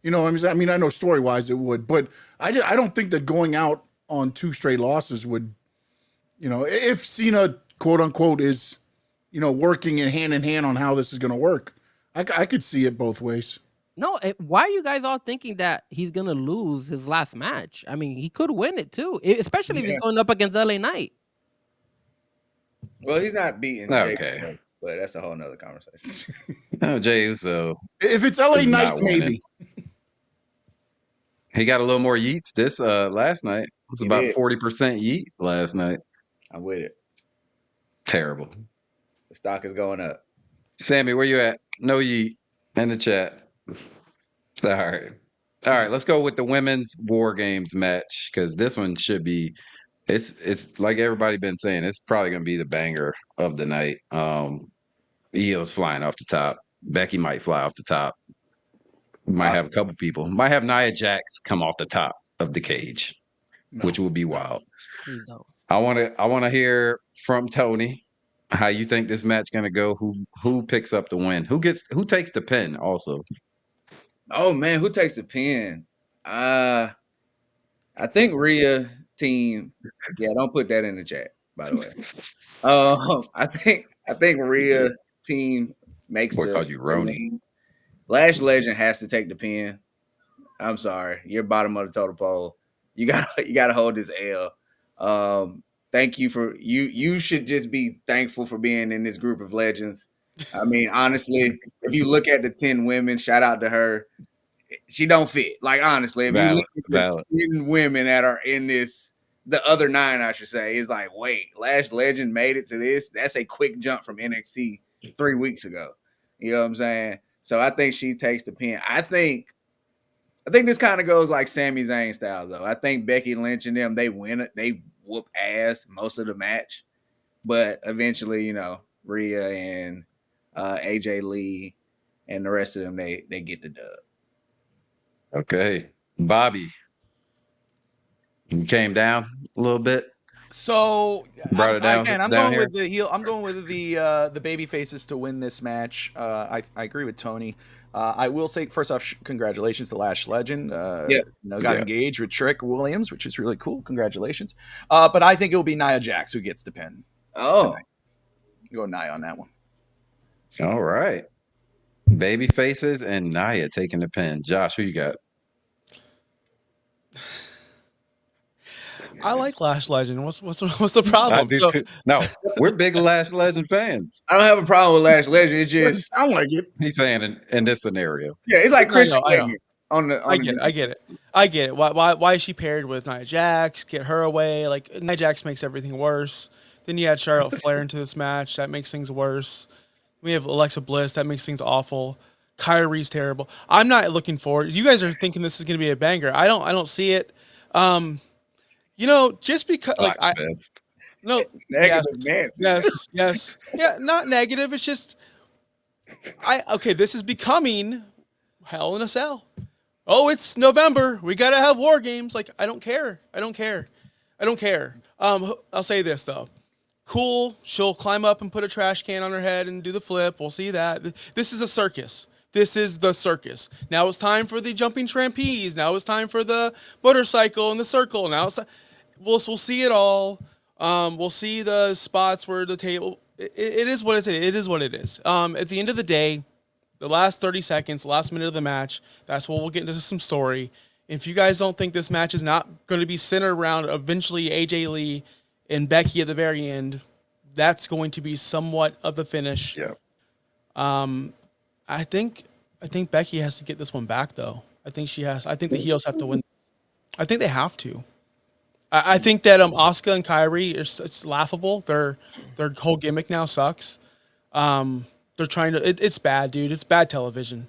You know, I mean, I know story-wise it would, but I don't think that going out on 2 straight losses would, you know, if Cena, quote unquote, is, you know, working in hand on how this is going to work. I could see it both ways. No, why are you guys all thinking that he's gonna lose his last match? I mean, he could win it too, especially if he's going up against LA Knight. Well, he's not beating Okay. Jay Uso, but that's a whole nother conversation. Oh, Jey Uso. If it's LA He's Knight, not winning. maybe. He got a little more yeets this last night. It was He about did. 40% yeet last night. I'm with it. Terrible. The stock is going up. Sammy, where you at? No yeet in the chat. All right. All right, let's go with the women's War Games match because this one should be it's like everybody been saying, it's probably gonna be the banger of the night. Io's flying off the top. Becky might fly off the top. Might have a couple people. Might have Nia Jax come off the top of the cage, which would be wild. Please don't. I wanna hear from Tony how you think this match gonna go. Who picks up the win? Who takes the pin also? Oh man, who takes the pin? I think Rhea team. Yeah, don't put that in the chat, by the way. I think Rhea team makes Boy the called you Roni. win. Lash Legend has to take the pin. I'm sorry, you're bottom of the totem pole. You gotta hold this L. Thank you for you should just be thankful for being in this group of legends. I mean, honestly, if you look at the 10 women, shout out to her. She don't fit. Like, honestly, if you look at the 10 women that are in this, the other 9, I should say, is like, wait, Lash Legend made it to this. That's a quick jump from NXT 3 weeks ago. You know what I'm saying? So I think she takes the pin. I think this kind of goes like Sami Zayn style, though. I think Becky Lynch and them, they win it. They whoop ass most of the match. But eventually, you know, Rhea and AJ Lee and the rest of them, they get the dub. Okay. Bobby. You came down a little bit. So Brought it down. Again, I'm down going here. with the heel. I'm going with the baby faces to win this match. I agree with Tony. I will say first off, congratulations to Lash Legend. Got engaged with Trick Williams, which is really cool. Congratulations. But I think it will be Nia Jax who gets the pin. Oh, tonight. Go Nia on that one. All right. Baby faces and Nia taking the pin. Josh, who you got? I like Lash Legend. What's the problem? I do too. No, we're big Lash Legend fans. I don't have a problem with Lash Legend. It's just I like it. He's saying in this scenario. yeah, it's like Christian I know. Legend on the. I get it. Why is she paired with Nia Jax? Get her away. Like Nia Jax makes everything worse. Then you add Charlotte Flair into this match. That makes things worse. We have Alexa Bliss. That makes things awful. Kyrie's terrible. I'm not looking forward. You guys are thinking this is going to be a banger. I don't see it. You know, just because no, negative yes, yeah, not negative. It's just this is becoming Hell in a Cell. Oh, it's November. We gotta have War Games. Like I don't care. I'll say this though. Cool. She'll climb up and put a trash can on her head and do the flip. We'll see that. This is a circus. This is the circus. Now it's time for the jumping trapeze. Now it's time for the motorcycle and the circle. Now it's we'll see it all. We'll see the spots where the table. It is what it is. It is what it is. At the end of the day, the last 30 seconds, the last minute of the match, that's what we'll get into some story. If you guys don't think this match is not going to be centered around eventually AJ Lee and Becky at the very end, that's going to be somewhat of the finish. Yeah. I think Becky has to get this one back though. I think the heels have to win. I think they have to. I think that Asuka and Kyrie it's laughable. Their whole gimmick now sucks. They're trying to. It's bad, dude. It's bad television.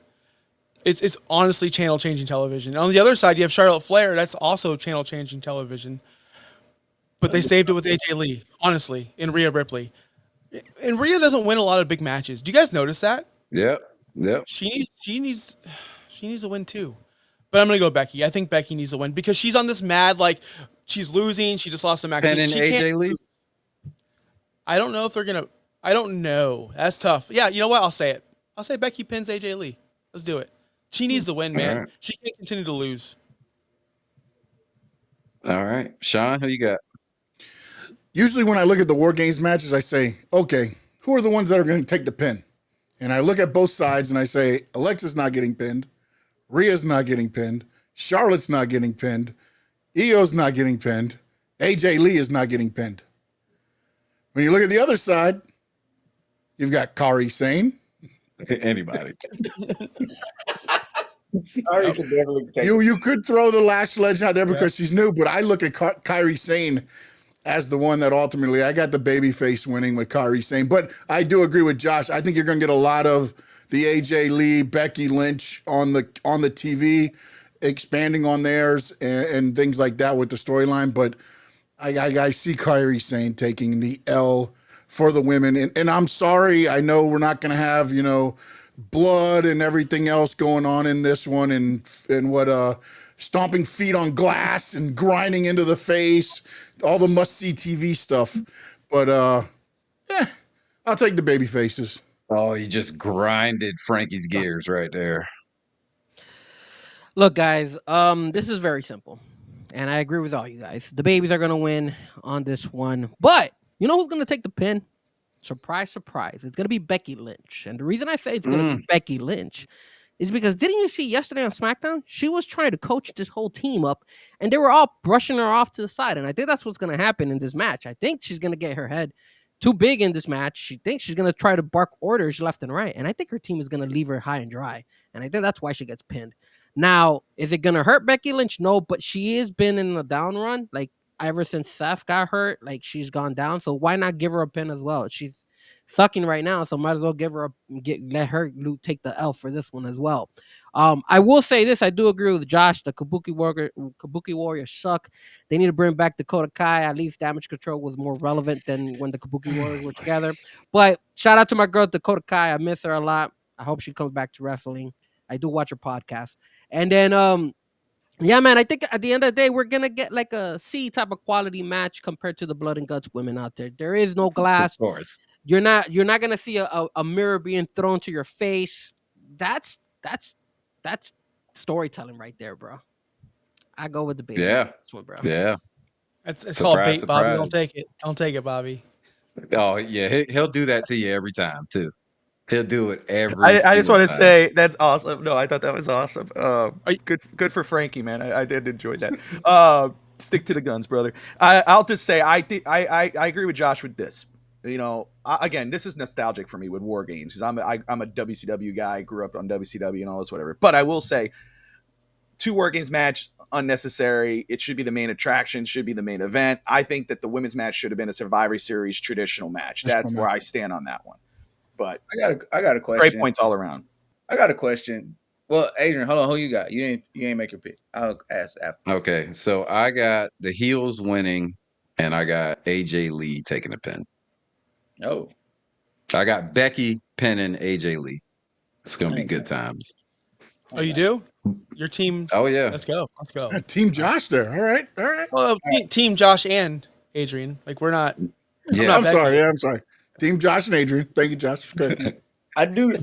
It's honestly channel changing television. On the other side, you have Charlotte Flair. That's also channel changing television. But they saved it with AJ Lee, honestly, and Rhea Ripley. And Rhea doesn't win a lot of big matches. Do you guys notice that? Yep. Yep. She needs a win too. But I'm gonna go Becky. I think Becky needs a win because she's on this mad like she's losing. She just lost to Maxine. Penn and She AJ can't- Lee. I don't know if they're gonna. I don't know. That's tough. Yeah, you know what? I'll say it. I'll say Becky pins AJ Lee. Let's do it. She needs the win, man. All right. She can't continue to lose. All right, Sean, who you got? Usually when I look at the War Games matches, I say, okay, who are the ones that are going to take the pin? And I look at both sides and I say, Alexa's not getting pinned. Rhea's not getting pinned. Charlotte's not getting pinned. Io's not getting pinned. AJ Lee is not getting pinned. When you look at the other side, you've got Kairi Sane. Anybody? Kairi could definitely take You could throw the Lash Legend out there because she's new, but I look at Kairi Sane as the one that ultimately I got the babyface winning with Kairi Sane. But I do agree with Josh. I think you're going to get a lot of the AJ Lee, Becky Lynch on the TV, expanding on theirs and things like that with the storyline. But I see Kairi Sane taking the L for the women. And I'm sorry. I know we're not going to have, blood and everything else going on in this one and what stomping feet on glass and grinding into the face, all the must-see TV stuff. But I'll take the baby faces. Oh, you just grinded Frankie's gears right there. Look, guys, this is very simple. And I agree with all you guys. The babies are going to win on this one. But you know who's going to take the pin? Surprise, surprise. It's going to be Becky Lynch. And the reason I say it's going to be Becky Lynch is because didn't you see yesterday on SmackDown? She was trying to coach this whole team up, and they were all brushing her off to the side. And I think that's what's going to happen in this match. I think she's going to get her head too big in this match. She thinks she's going to try to bark orders left and right. And I think her team is going to leave her high and dry. And I think that's why she gets pinned. Now, is it going to hurt Becky Lynch? No, but she has been in a down run. Like, ever since Seth got hurt, like, she's gone down. So why not give her a pin as well? She's sucking right now, so might as well let her take the L for this one as well. I will say this: I do agree with Josh. The Kabuki Warriors suck. They need to bring back Dakota Kai. At least Damage Control was more relevant than when the Kabuki Warriors were together. But shout out to my girl Dakota Kai. I miss her a lot. I hope she comes back to wrestling. I do watch her podcast. And then yeah, man, I think at the end of the day, we're going to get like a C type of quality match compared to the Blood and Guts women out there. There is no glass. Of course. You're not going to see a mirror being thrown to your face. That's storytelling right there, bro. I go with the baby. Yeah. This one, bro. Yeah. It's Surprise, called bait, Bobby. surprise. Don't take it. Don't take it, Bobby. Oh, yeah. He'll do that to you every time, too. He'll do it every I just single want to time. say that's awesome. No, I thought that was awesome. Good for Frankie, man. I did enjoy that. Stick to the guns, brother. I'll just say I agree with Josh with this. Again, this is nostalgic for me with War Games because I'm a WCW guy, grew up on WCW and all this whatever. But I will say, 2 War Games match unnecessary. It should be the main attraction, should be the main event. I think that the women's match should have been a Survivor Series traditional match. That's where I stand on that one. But I got a question. great points all around. I got a question. Well, Adrian, hold on. Who you got? You ain't make your pick. I'll ask after. Okay, so I got the heels winning, and I got AJ Lee taking the pin. Oh, I got Becky pinning AJ Lee. It's gonna be good times. Oh, you do? Your team. Oh yeah. Let's go. Let's go. Team Josh there. All right. Well, team Josh and Adrian. Like we're not. Yeah. I'm sorry. Yeah, I'm sorry. Team Josh and Adrian. Thank you, Josh. I do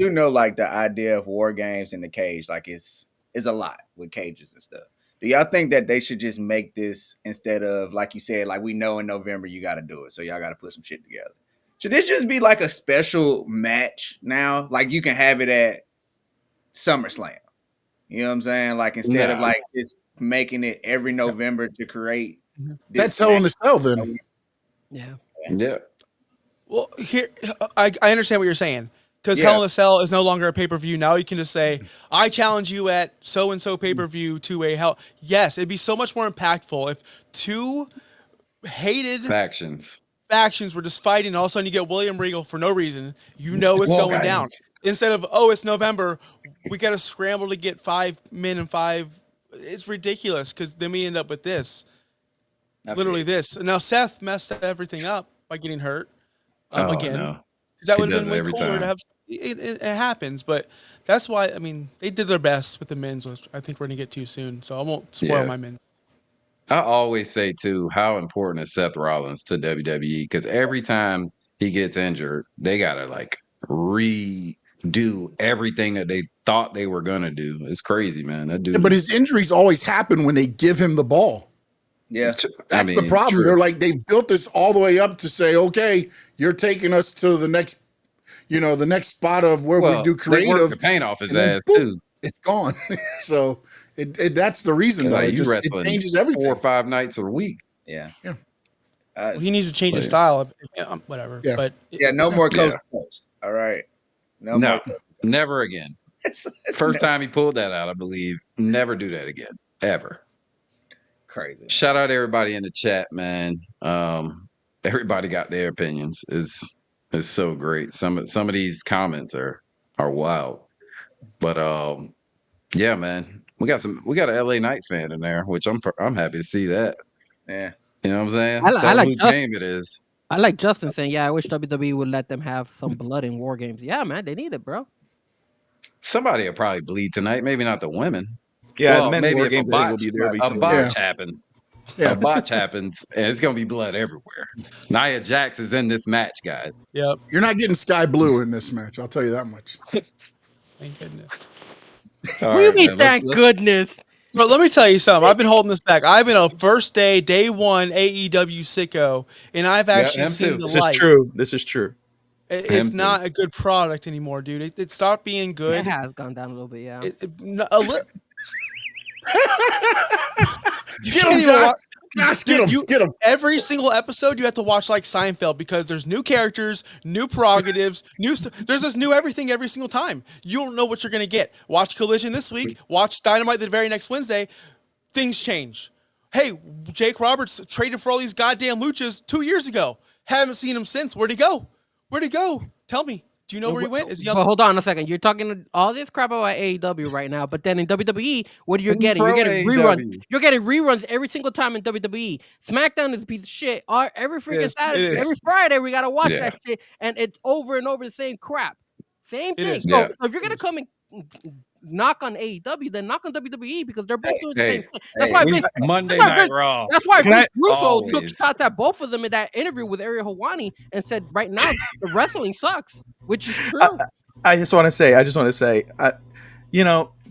know like the idea of War Games in the cage, like it's a lot with cages and stuff. Do y'all think that they should just make this instead of, like you said, like we know in November you got to do it, so y'all got to put some shit together? Should this just be like a special match now? Like you can have it at SummerSlam. You know what I'm saying? Like instead of like just making it every November to create. That's Hell in the Cell then. Yeah. Yeah. Well, here I understand what you're saying because Hell in a Cell is no longer a pay-per-view. Now you can just say, "I challenge you at so and so pay-per-view to a Hell." Yes, it'd be so much more impactful if 2 hated Factions were just fighting. And all of a sudden, you get William Regal for no reason. You know it's going down. Instead of, oh, it's November, we got to scramble to get 5 men and 5. It's ridiculous because then we end up with this. Literally this. And now Seth messed everything up by getting hurt again. No. Because that He would have does been it way every cooler to time. have. It happens, but that's why, I mean, they did their best with the men's, which I think we're going to get to soon. So I won't spoil Yeah. my men's. I always say too, how important is Seth Rollins to WWE? Because every time he gets injured, they gotta like redo everything that they thought they were gonna do. It's crazy, man. That dude. But his injuries always happen when they give him the ball. Yeah. That's the problem. true. They're like, they've built this all the way up to say, okay, you're taking us to the next, the next spot of where we do They worked creative. the paint off his and then ass boop, too. It's gone. So that's the reason, though. Like, It you just it wrestling changes everything. 4 or 5 nights a week. Yeah. Yeah. Well, he needs to change his Yeah. style. Whatever. Yeah. But Yeah, no more Yeah. coast to coast. All right. No, No, more coast. never again. It's First time he pulled that out, I believe. Never do that again, ever. crazy. Shout out everybody in the chat, man. Everybody got their opinions. It's so great. Some of these comments are wild. But yeah, man. We got an LA Knight fan in there, which I'm happy to see that. Yeah. You know what I'm saying? I Tell like them whose Justin. game it is. I like Justin saying, "Yeah, I wish WWE would let them have some blood in War Games." Yeah, man, they need it, bro. Somebody will probably bleed tonight. Maybe not the women. Yeah, Well, the men's maybe war if a games I think will botch, be there. a botch Yeah. happens. Yeah. A botch happens, and it's gonna be blood everywhere. Nia Jax is in this match, guys. yep. You're not getting Sky Blue in this match. I'll tell you that much. Thank goodness. All What do you right, mean, man, thank let's- goodness? But let me tell you something. I've been holding this back. I've been a first day one AEW sicko, and I've actually him seen too. the This light. is true. This is true. It's Him too. not a good product anymore, dude. It stopped being It good. has gone down a little bit, yeah. Get him, Josh. Josh, get him. You- Get him. Every single episode, you have to watch like Seinfeld because there's new characters, new prerogatives, there's this new everything every single time. You don't know what you're gonna get. Watch Collision this week. Watch Dynamite the very next Wednesday. Things change. Hey, Jake Roberts traded for all these goddamn luchas 2 years ago. Haven't seen him since. Where'd he go? Where'd he go? Tell me. Do you know where he went? Is he on But hold on a second. You're talking all this crap about AEW right now, but then in WWE, what are you getting? You're Pro getting reruns. AEW. You're getting reruns every single time in WWE. SmackDown is a piece of shit. Every freaking is. Saturday, It is. every Friday, we gotta watch Yeah. that shit, and it's over and over the same crap. Same It thing. is. So, Yeah. so if you're gonna come and knock on AEW, then knock on WWE because they're both doing the Hey, same thing. That's why Vince, Monday That's why Night Vince- Raw. that's why Can I- Vince Russo took Always. shots at both of them in that interview with Ariel Helwani and said, "Right now, the wrestling sucks," which is true. I just want to say,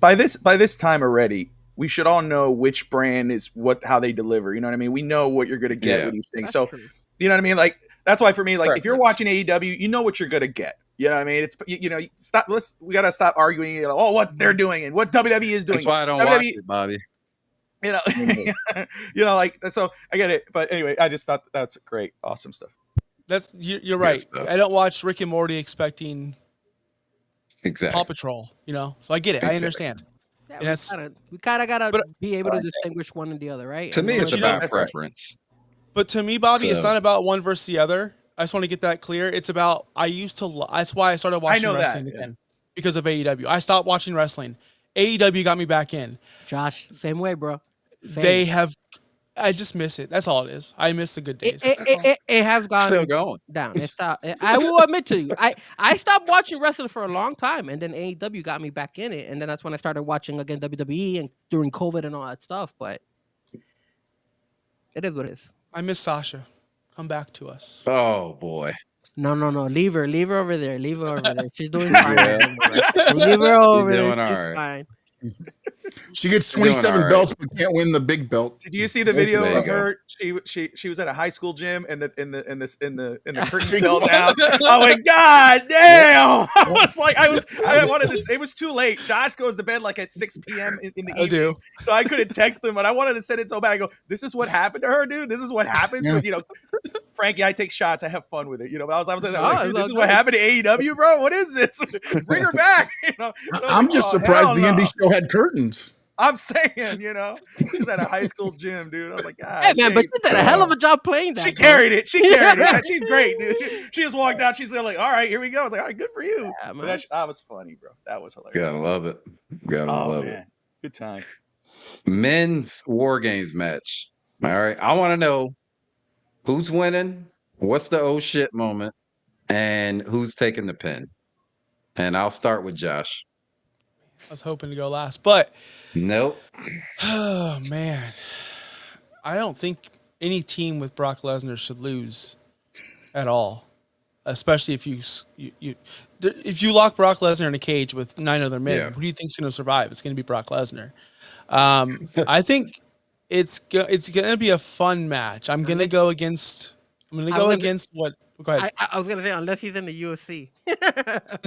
by this time already, we should all know which brand is how they deliver. You know what I mean? We know what you're going to get Yeah. with these things. That's So, true. you know what I mean? Like, that's why for me, like, if you're Preference. watching AEW, you know what you're going to get. You know what I mean? It's, we got to stop arguing, what they're doing and what WWE is doing. That's why I don't WWE watch it, Bobby. You know, so I get it. But anyway, I just thought that's great. Awesome stuff. You're right. stuff. I don't watch Rick and Morty expecting Exactly. Paw Patrol, so I get it. I understand. Yeah, And that's- we kind of gotta but- be able to distinguish one and the other, right? To And me, know it's what- about that's right. preference. But to me, Bobby, it's So- not about one versus the other. I just want to get that clear. It's about that's why I started watching know that, wrestling yeah. again because of AEW. I stopped watching wrestling. AEW got me back in. Josh, same way, bro. Same. They have. I just miss it. That's all it is. I miss the good days. It, That's all. it has gone Still going. down. It stopped. I will admit to you, I stopped watching wrestling for a long time, and then AEW got me back in it, and then that's when I started watching again WWE and during COVID and all that stuff. But it is what it is. I miss Sasha. Come back to us. Oh boy. No, leave her over there. Leave her over there. She's doing Yeah. fine. Leave her over there. doing all She's right. fine. She gets Doing 27 all right. belts, but can't win the big belt. Did you see the video There you of go. her? She was at a high school gym and the curtain fell down. I went, God damn! I wanted to say it was too late. Josh goes to bed like at 6 p.m. in the I evening, do. so I couldn't text him, but I wanted to send it so bad. I go, this is what happened to her, dude. This is what happens Yeah. when Frankie. I take shots. I have fun with it, But I was like, Oh, dude, it's this is all what good. happened to AEW, bro. What is this? Bring her back. I'm just Oh, surprised hell the no. indie show had curtains. I'm saying, you know, she was at a high school gym, dude. I was like, Hey God, man, but she did a hell of a job playing that. she bro. carried it. She carried it. She's great, dude. She just walked out. She's like, all right, here we go. I was like, all right, good for you. Yeah, But man. that was funny, bro. That was hilarious. Gotta love it. Gotta Oh love man, good times. it. Men's War Games match. All right. I want to know who's winning, what's the oh shit moment, and who's taking the pin. And I'll start with Josh. I was hoping to go last, but Nope. oh man, I don't think any team with Brock Lesnar should lose at all. Especially if if you lock Brock Lesnar in a cage with 9 other men, Yeah. who do you think's going to survive? It's going to be Brock Lesnar. I think it's going to be a fun match. I'm going to go against. What? Go ahead. I was gonna say unless he's in the UFC.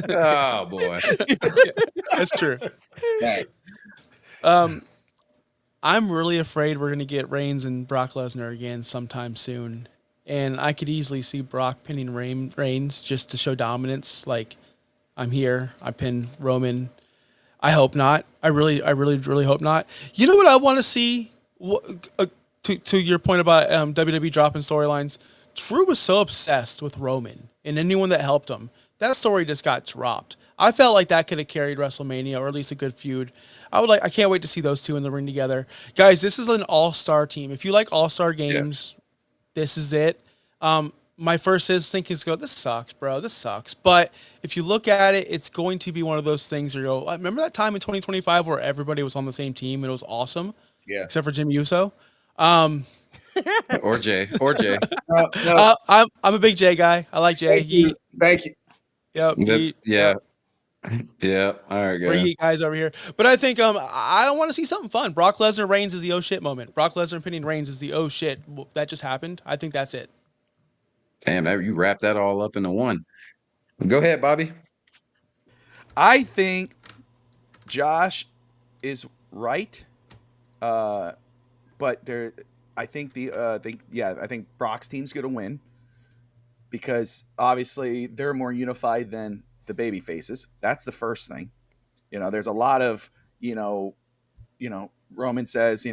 Oh boy. That's true. Right. I'm really afraid we're going to get Reigns and Brock Lesnar again sometime soon. And I could easily see Brock pinning Reigns just to show dominance. Like, I'm here. I pin Roman. I hope not. I really hope not. You know what I want to see? To your point about WWE dropping storylines, Drew was so obsessed with Roman and anyone that helped him. That story just got dropped. I felt like that could have carried WrestleMania, or at least a good feud. I can't wait to see those two in the ring together. Guys, this is an all-star team. If you like all-star games, this is it. My first instinct is this sucks, bro. This sucks. But if you look at it, it's going to be one of those things where you go, remember that time in 2025 where everybody was on the same team and it was awesome? Yeah. Except for Jimmy Uso. Or Jay. No. I'm a big Jay guy. I like Jay. Thank you. Yep. Yeah. Yeah. All right, We're guys. Heat guys over here. But I think I want to see something fun. Brock Lesnar Reigns is the oh shit moment. Brock Lesnar pinning Reigns is the oh shit. That just happened. I think that's it. Damn, you wrapped that all up into one. Go ahead, Bobby. I think Josh is right, but I think I think Brock's team's gonna win because obviously they're more unified than the baby faces. That's the first thing. You know, there's a lot of Roman says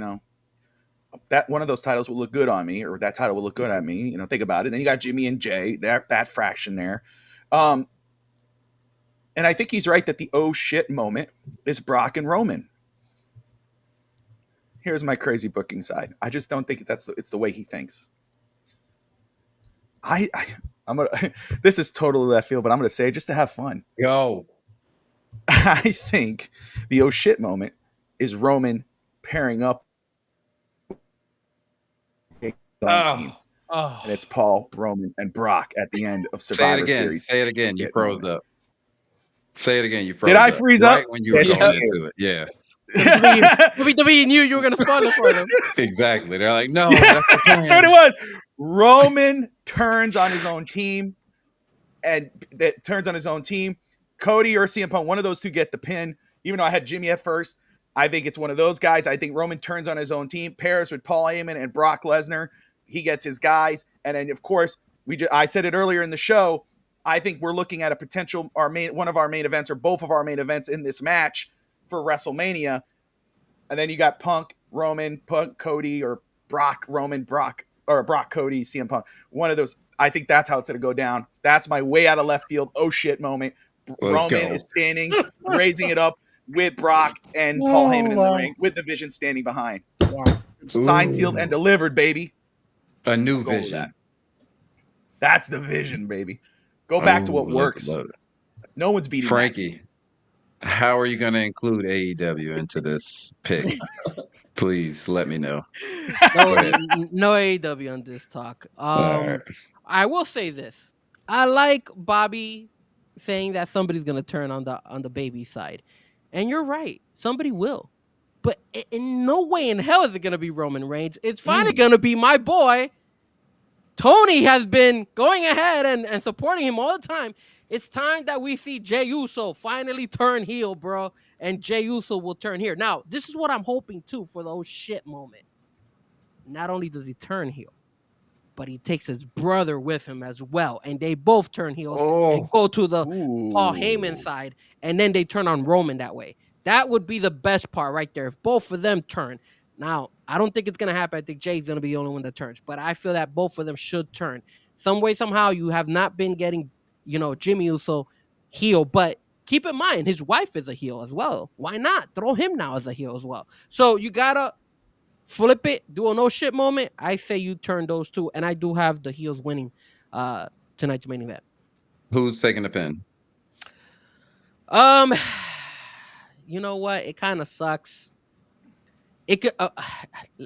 that one of those titles will look good on me, or that title will look good at me. You know, think about it. Then you got Jimmy and Jay, that fraction there. And I think he's right that the oh shit moment is Brock and Roman. Here's my crazy booking side. I just don't think it's the way he thinks. I'm gonna. This is totally left field, but I'm gonna say it just to have fun. Go. I think the oh shit moment is Roman pairing up team. Oh. And it's Paul, Roman, and Brock at the end of Say it Survivor again. Series. Say it again. You froze up. Say it again. You froze Did I up. freeze right up? when you were Yes, going you into it? Yeah. WWE knew you were gonna spoil it for them. Exactly. They're like, no, Yeah, that's the plan. that's what it was. Roman turns on his own team, and that turns on his own team. Cody or CM Punk, one of those two get the pin. Even though I had Jimmy at first, I think it's one of those guys. I think Roman turns on his own team, pairs with Paul Heyman and Brock Lesnar. He gets his guys, and then of course I said it earlier in the show. I think we're looking at a potential one of our main events or both of our main events in this match for WrestleMania. And then you got Punk, Roman, Punk, Cody, or Brock, Roman, Brock, or Brock, Cody, CM Punk. One of those. I think that's how it's going to go down. That's my way out of left field. Oh shit moment. Roman is standing, raising it up with Brock and Paul Heyman in the ring with the Vision standing behind. Wow. Signed, sealed, and delivered, baby. A new Go with vision. that. That's the vision, baby. Go back to what works. No one's beating Frankie, how are you going to include AEW into this pick? Please let me know. No AEW on this talk. right. I will say this. I like Bobby saying that somebody's gonna turn on the baby side. And you're right. Somebody will. But in no way in hell is it gonna be Roman Reigns. It's finally gonna be my boy. Tony has been going ahead and supporting him all the time. It's time that we see Jey Uso finally turn heel, bro. And Jey Uso will turn here. Now, this is what I'm hoping, too, for the oh shit moment. Not only does he turn heel, but he takes his brother with him as well. And they both turn heels and go to the Paul Heyman side. And then they turn on Roman that way. That would be the best part right there. If both of them turn. Now, I don't think it's gonna happen. I think Jay's gonna be the only one that turns, but I feel that both of them should turn. Some way, somehow, you have not been getting, Jimmy Uso heel, but keep in mind his wife is a heel as well. Why not throw him now as a heel as well? So you gotta flip it, do a no shit moment. I say you turn those two, and I do have the heels winning tonight's main event. Who's taking the pin? You know what? It kind of sucks. It could.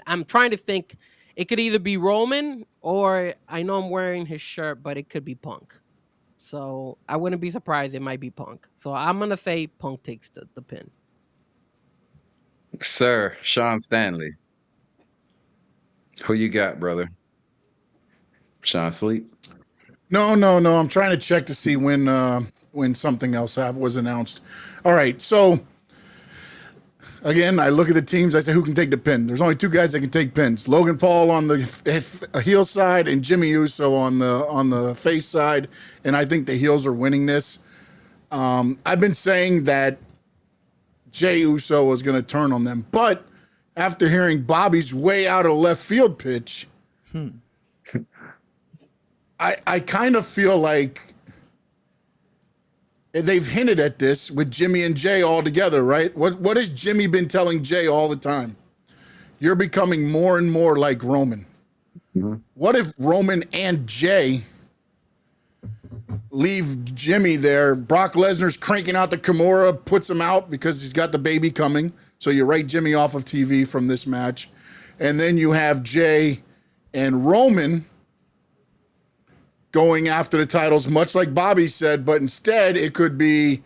I'm trying to think. It could either be Roman or I know I'm wearing his shirt, but it could be Punk. So I wouldn't be surprised. It might be Punk. So I'm gonna say Punk takes the pin. Sir, Sean Stanley. Who you got, brother? Sean sleep? No. I'm trying to check to see when something else was announced. All right, so again, I look at the teams. I say, who can take the pin? There's only two guys that can take pins: Logan Paul on the heel side and Jimmy Uso on the face side. And I think the heels are winning this. I've been saying that Jey Uso was going to turn on them, but after hearing Bobby's way out of left field pitch, I kind of feel like they've hinted at this with Jimmy and Jay all together, right? What has Jimmy been telling Jay all the time? You're becoming more and more like Roman. Mm-hmm. What if Roman and Jay leave Jimmy there? Brock Lesnar's cranking out the Kimura, puts him out because he's got the baby coming. So you write Jimmy off of TV from this match. And then you have Jay and Roman going after the titles, much like Bobby said, but instead it could be,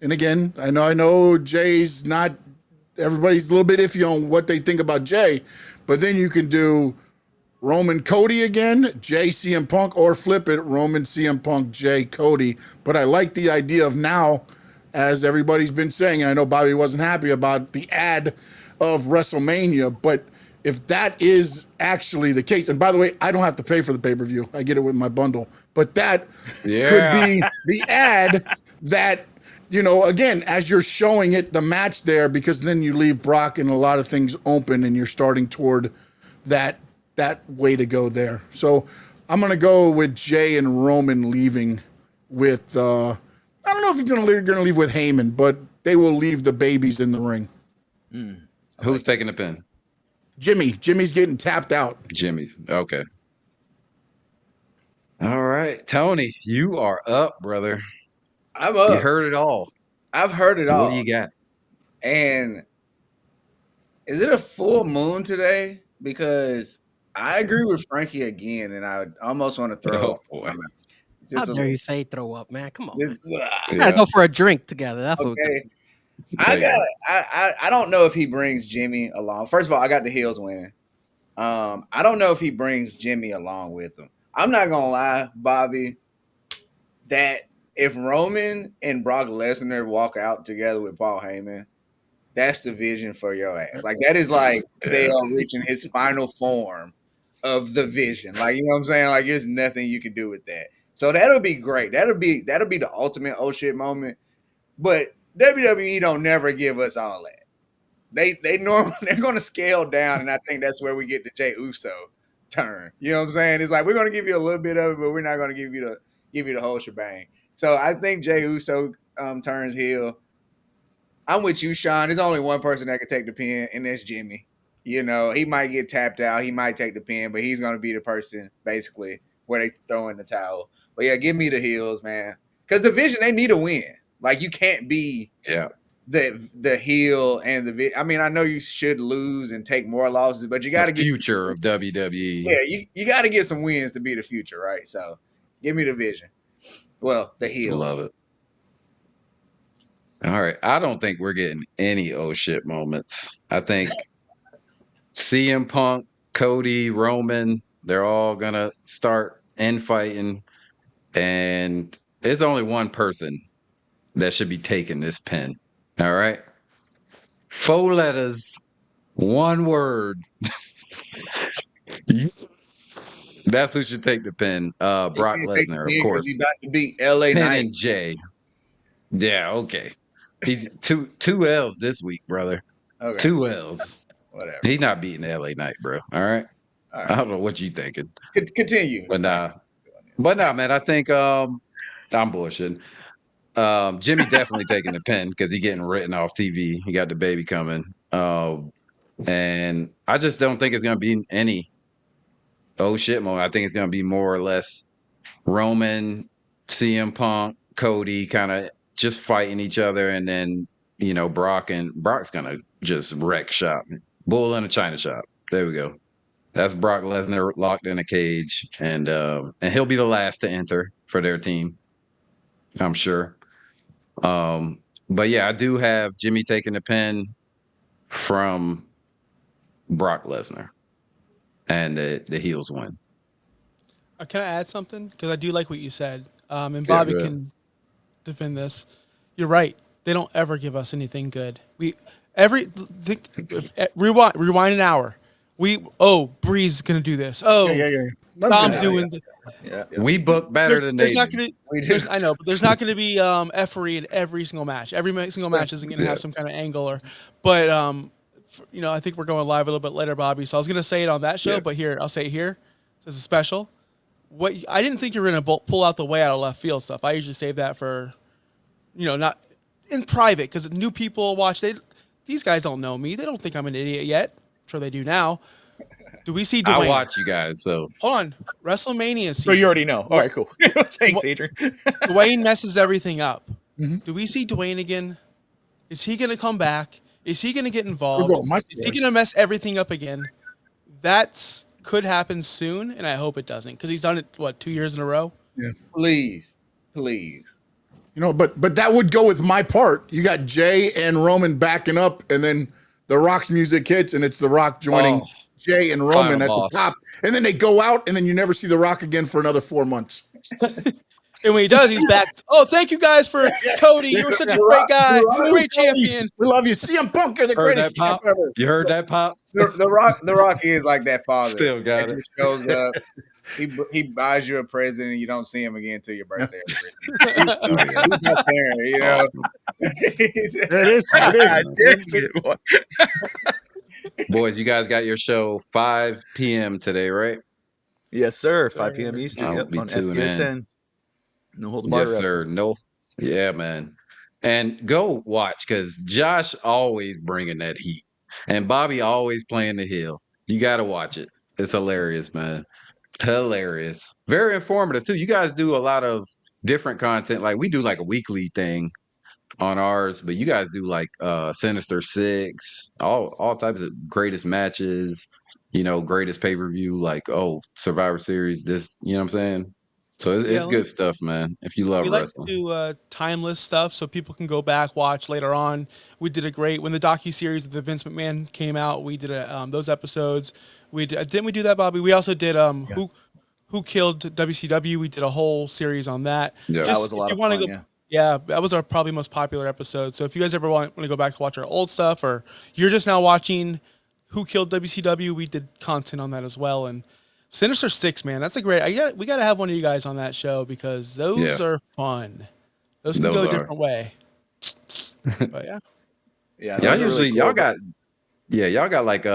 and again, I know Jay's not, everybody's a little bit iffy on what they think about Jay, but then you can do Roman Cody again, Jay CM Punk, or flip it, Roman CM Punk, Jay Cody. But I like the idea of now, as everybody's been saying, and I know Bobby wasn't happy about the ad of WrestleMania, but if that is actually the case, and by the way, I don't have to pay for the pay-per-view. I get it with my bundle. But that could be the ad that, again, as you're showing it, the match there, because then you leave Brock and a lot of things open and you're starting toward that way to go there. So I'm going to go with Jay and Roman leaving with, I don't know if he's going to leave with Heyman, but they will leave the babies in the ring. Who's taking the pin? Jimmy's getting tapped out. Jimmy's. Okay. All right. Tony, you are up, brother. I'm up. You heard it all. I've heard it all. What do you got? And is it a full moon today? Because I agree with Frankie again, and I almost want to throw up. How dare you say throw up, man? Come on. We gotta go for a drink together. That's okay. I don't know if he brings Jimmy along. First of all, I got the heels winning. I don't know if he brings Jimmy along with him. I'm not gonna lie, Bobby, that if Roman and Brock Lesnar walk out together with Paul Heyman, that's the vision for your ass. Like that is like they are reaching his final form of the vision. Like, you know what I'm saying? Like there's nothing you can do with that. So that'll be great. That'll be the ultimate oh shit moment. But WWE don't never give us all that. They normally they're gonna scale down, and I think that's where we get the Jey Uso turn. You know what I'm saying? It's like we're gonna give you a little bit of it, but we're not gonna give you the whole shebang. So I think Jey Uso turns heel. I'm with you, Sean. There's only one person that can take the pin, and that's Jimmy. He might get tapped out, he might take the pin, but he's gonna be the person basically where they throw in the towel. But yeah, give me the heels, man. Because the Vision, they need a win. Like you can't be the heel and the. I mean, I know you should lose and take more losses, but you got to get future of WWE. Yeah, you got to get some wins to be the future, right? So, give me the Vision. Well, the heel. Love it. All right, I don't think we're getting any oh shit moments. I think CM Punk, Cody, Roman, they're all gonna start infighting, and there's only one person that should be taking this pin. All right. 4 letters, 1 word. That's who should take the pin. Brock Lesnar, of course. He's about to beat LA Pin Knight. and Jay. Yeah, okay. He's two L's this week, brother. Okay, 2 L's. whatever. He's not beating LA Knight, bro. All right. All I right, don't know what you thinking, continue. but nah, man. I think I'm bullshitting. Jimmy definitely taking the pin because he getting written off TV. He got the baby coming. And I just don't think it's gonna be any oh shit moment. I think it's gonna be more or less Roman, CM Punk, Cody kind of just fighting each other, and then Brock's gonna just wreck shop. Bull in a china shop. There we go. That's Brock Lesnar locked in a cage, and he'll be the last to enter for their team, I'm sure. But yeah, I do have Jimmy taking the pin from Brock Lesnar, and the heels win. Can I add something? Because I do like what you said. And Yeah, Bobby go ahead. can defend this. You're right. They don't ever give us anything good. Rewind an hour. Bree's gonna do this. Oh, Yeah. Tom's doing. Yeah. We book better than they There's not do. gonna. We do. I know, but there's not gonna be effery in every single match. Every single match isn't gonna Yeah. have some kind of angle but I think we're going live a little bit later, Bobby. So I was gonna say it on that show, Yeah. but here I'll say it here. This is special. I didn't think you were gonna pull out the way out of left field stuff. I usually save that for, not in private because new people watch. These guys don't know me. They don't think I'm an idiot yet. I'm sure they do now. Do we see Dwayne? I watch you guys, so Hold on, WrestleMania. So you already know. All right, cool. Thanks, Adrian. Dwayne messes everything up. Mm-hmm. Do we see Dwayne again? Is he going to come back? Is he going to get involved? Good goal. Is he going to mess everything up again? Could happen soon, and I hope it doesn't because he's done it, 2 years in a row? Please. But that would go with my part. You got Jay and Roman backing up, and then The Rock's music hits, and it's The Rock joining Jay and Roman Final at boss. the top. And then they go out, and then you never see The Rock again for another 4 months. And when he does, he's back. Oh, thank you guys for Cody. You were such a great guy, great champion. We love you. CM Punk, you're the Heard greatest that, Pop? champ ever. You heard that, Pop? The Rock is like that father. Still got that it. just shows up. He buys you a present and you don't see him again until your birthday. He's my parent, you know. It is. Boys, you guys got your show 5 p.m. today, right? Yes, sir. 5 p.m. Eastern. I'll Yep, be on tuning FTSN. No holds barred Yes, sir. wrestling. No. Yeah, man. And go watch because Josh always bringing that heat, and Bobby always playing the heel. You got to watch it. It's hilarious, man. Hilarious. Very informative too. You guys do a lot of different content. Like we do like a weekly thing on ours, but you guys do like Sinister Six, all types of greatest matches, greatest pay-per-view, like Survivor Series, this, you know what I'm saying? So it's good stuff, man. If you love We like wrestling. to do timeless stuff so people can go back, watch later on. We did a great when the docuseries of the Vince McMahon came out. We did those episodes. Didn't we do that, Bobby? We also did who killed WCW. We did a whole series on that. Yeah. That was a lot of fun, Yeah, that was our probably most popular episode. So if you guys ever want to go back and watch our old stuff, or you're just now watching Who Killed WCW, we did content on that as well. And Sinister Six, man, that's a great. We got to have one of you guys on that show because those are fun. Those can go a different way. But yeah, Y'all got like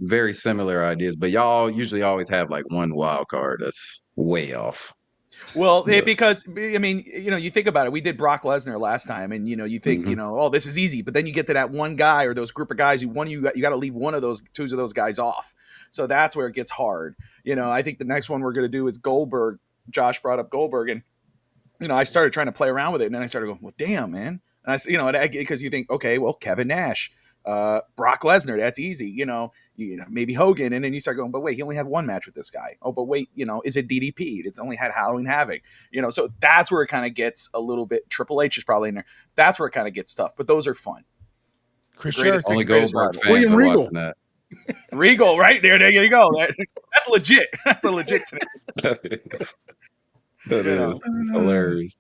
very similar ideas, but y'all usually always have like one wild card that's way off. Well, because I mean, you think about it. We did Brock Lesnar last time, and you think, this is easy. But then you get to that one guy or those group of guys. You got to leave two of those guys off. So that's where it gets hard. I think the next one we're going to do is Goldberg. Josh brought up Goldberg, and I started trying to play around with it, and then I started going, well, damn, man. And because you think, okay, well, Kevin Nash, Brock Lesnar, that's easy. Maybe Hogan, and then you start going, but wait, he only had one match with this guy. Oh, but wait, is it DDP? It's only had Halloween Havoc. So that's where it kind of gets a little bit. Triple H is probably in there. That's where it kind of gets tough, but those are fun. Chris Only Goldberg fans William are Regal. watching that. Regal, right there you go. That's legit. That's a legit scenario. That is hilarious.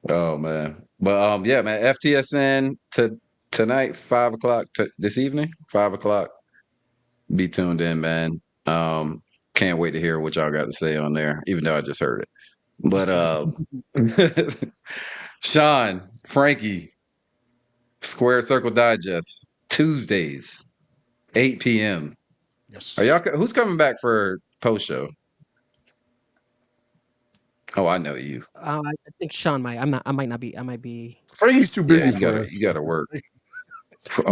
Oh man, but yeah, man. FTSN tonight, 5 o'clock this evening, 5 o'clock. Be tuned in, man. Can't wait to hear what y'all got to say on there, even though I just heard it. But Sean, Frankie, Square Circle Digest, Tuesdays, 8 p.m. Yes. Are y'all? Who's coming back for post show? Oh, I know you. I think Sean might. I'm not. I might not be. I might be. Frankie's too busy You for gotta, us. you gotta work. No.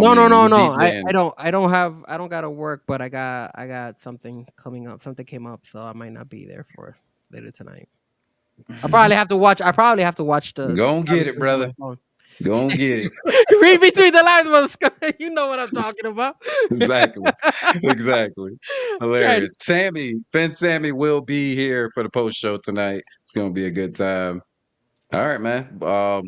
You I DJing. don't. I don't have. I don't gotta work, but I got something coming up. Something came up, so I might not be there for later tonight. I probably have to watch. the. Go and get it, brother. Go and get it. Read between the lines, motherfucker. You know what I'm talking about. Exactly. Hilarious. Finn Sammy will be here for the post show tonight. It's gonna be a good time. All right, man.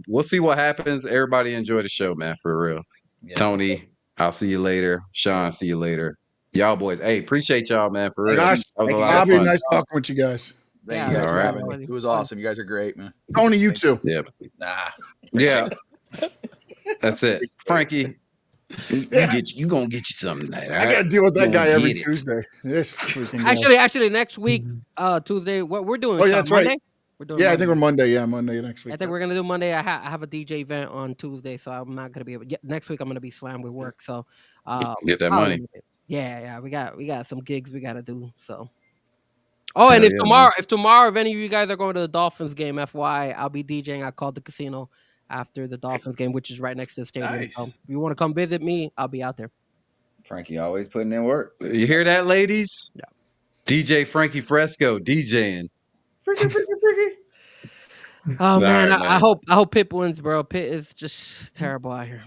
We'll see what happens. Everybody enjoy the show, man, for real. Yeah. Tony, I'll see you later. Sean, see you later. Y'all boys, hey, appreciate y'all, man, for real. Gosh, That was a lot of Bobby, fun. nice talking with you guys. Thank you guys All for right. having me. It was awesome. You guys are great, man. Tony, you too. Yeah. Nah. Yeah. That's it. Frankie, you gonna get you something tonight. All I right? gotta deal with that You guy gonna every get it. Tuesday. This freaking guy. Actually, next week, Tuesday, what we're doing? Oh, yeah, Sean, that's right. Monday? We're doing. Yeah, I Monday. think we're Monday. Yeah, Monday next week. I think we're gonna do Monday. I have a DJ event on Tuesday, so I'm not gonna be able. Yeah, next week I'm gonna be slammed with work. So, Get that probably- money. Yeah, we got some gigs we gotta do. So. Oh, and Hell yeah, man. if any of you guys are going to the Dolphins game, FY, I'll be DJing. I called the casino after the Dolphins game, which is right next to the stadium. Nice. So if you want to come visit me, I'll be out there. Frankie always putting in work. You hear that, ladies? Yeah. DJ Frankie Fresco DJing. Freaky. Oh man, right, I hope Pitt wins, bro. Pitt is just terrible out here.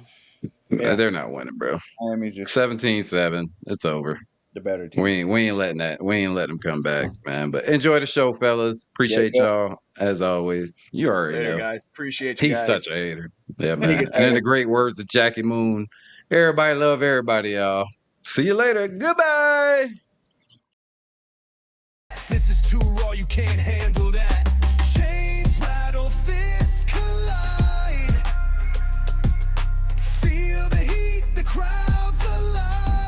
Yeah. They're not winning, bro. Miami's just 17-7. It's over. the better team. We ain't letting that. We ain't letting them come back, man. But enjoy the show, fellas. Appreciate Yeah. y'all as always. You already Later, know. guys. Appreciate you He's guys. such a hater. Yeah, man. Biggest And in the hater. great words of Jackie Moon, everybody love everybody, y'all. See you later. Goodbye. This is too raw, you can't handle that.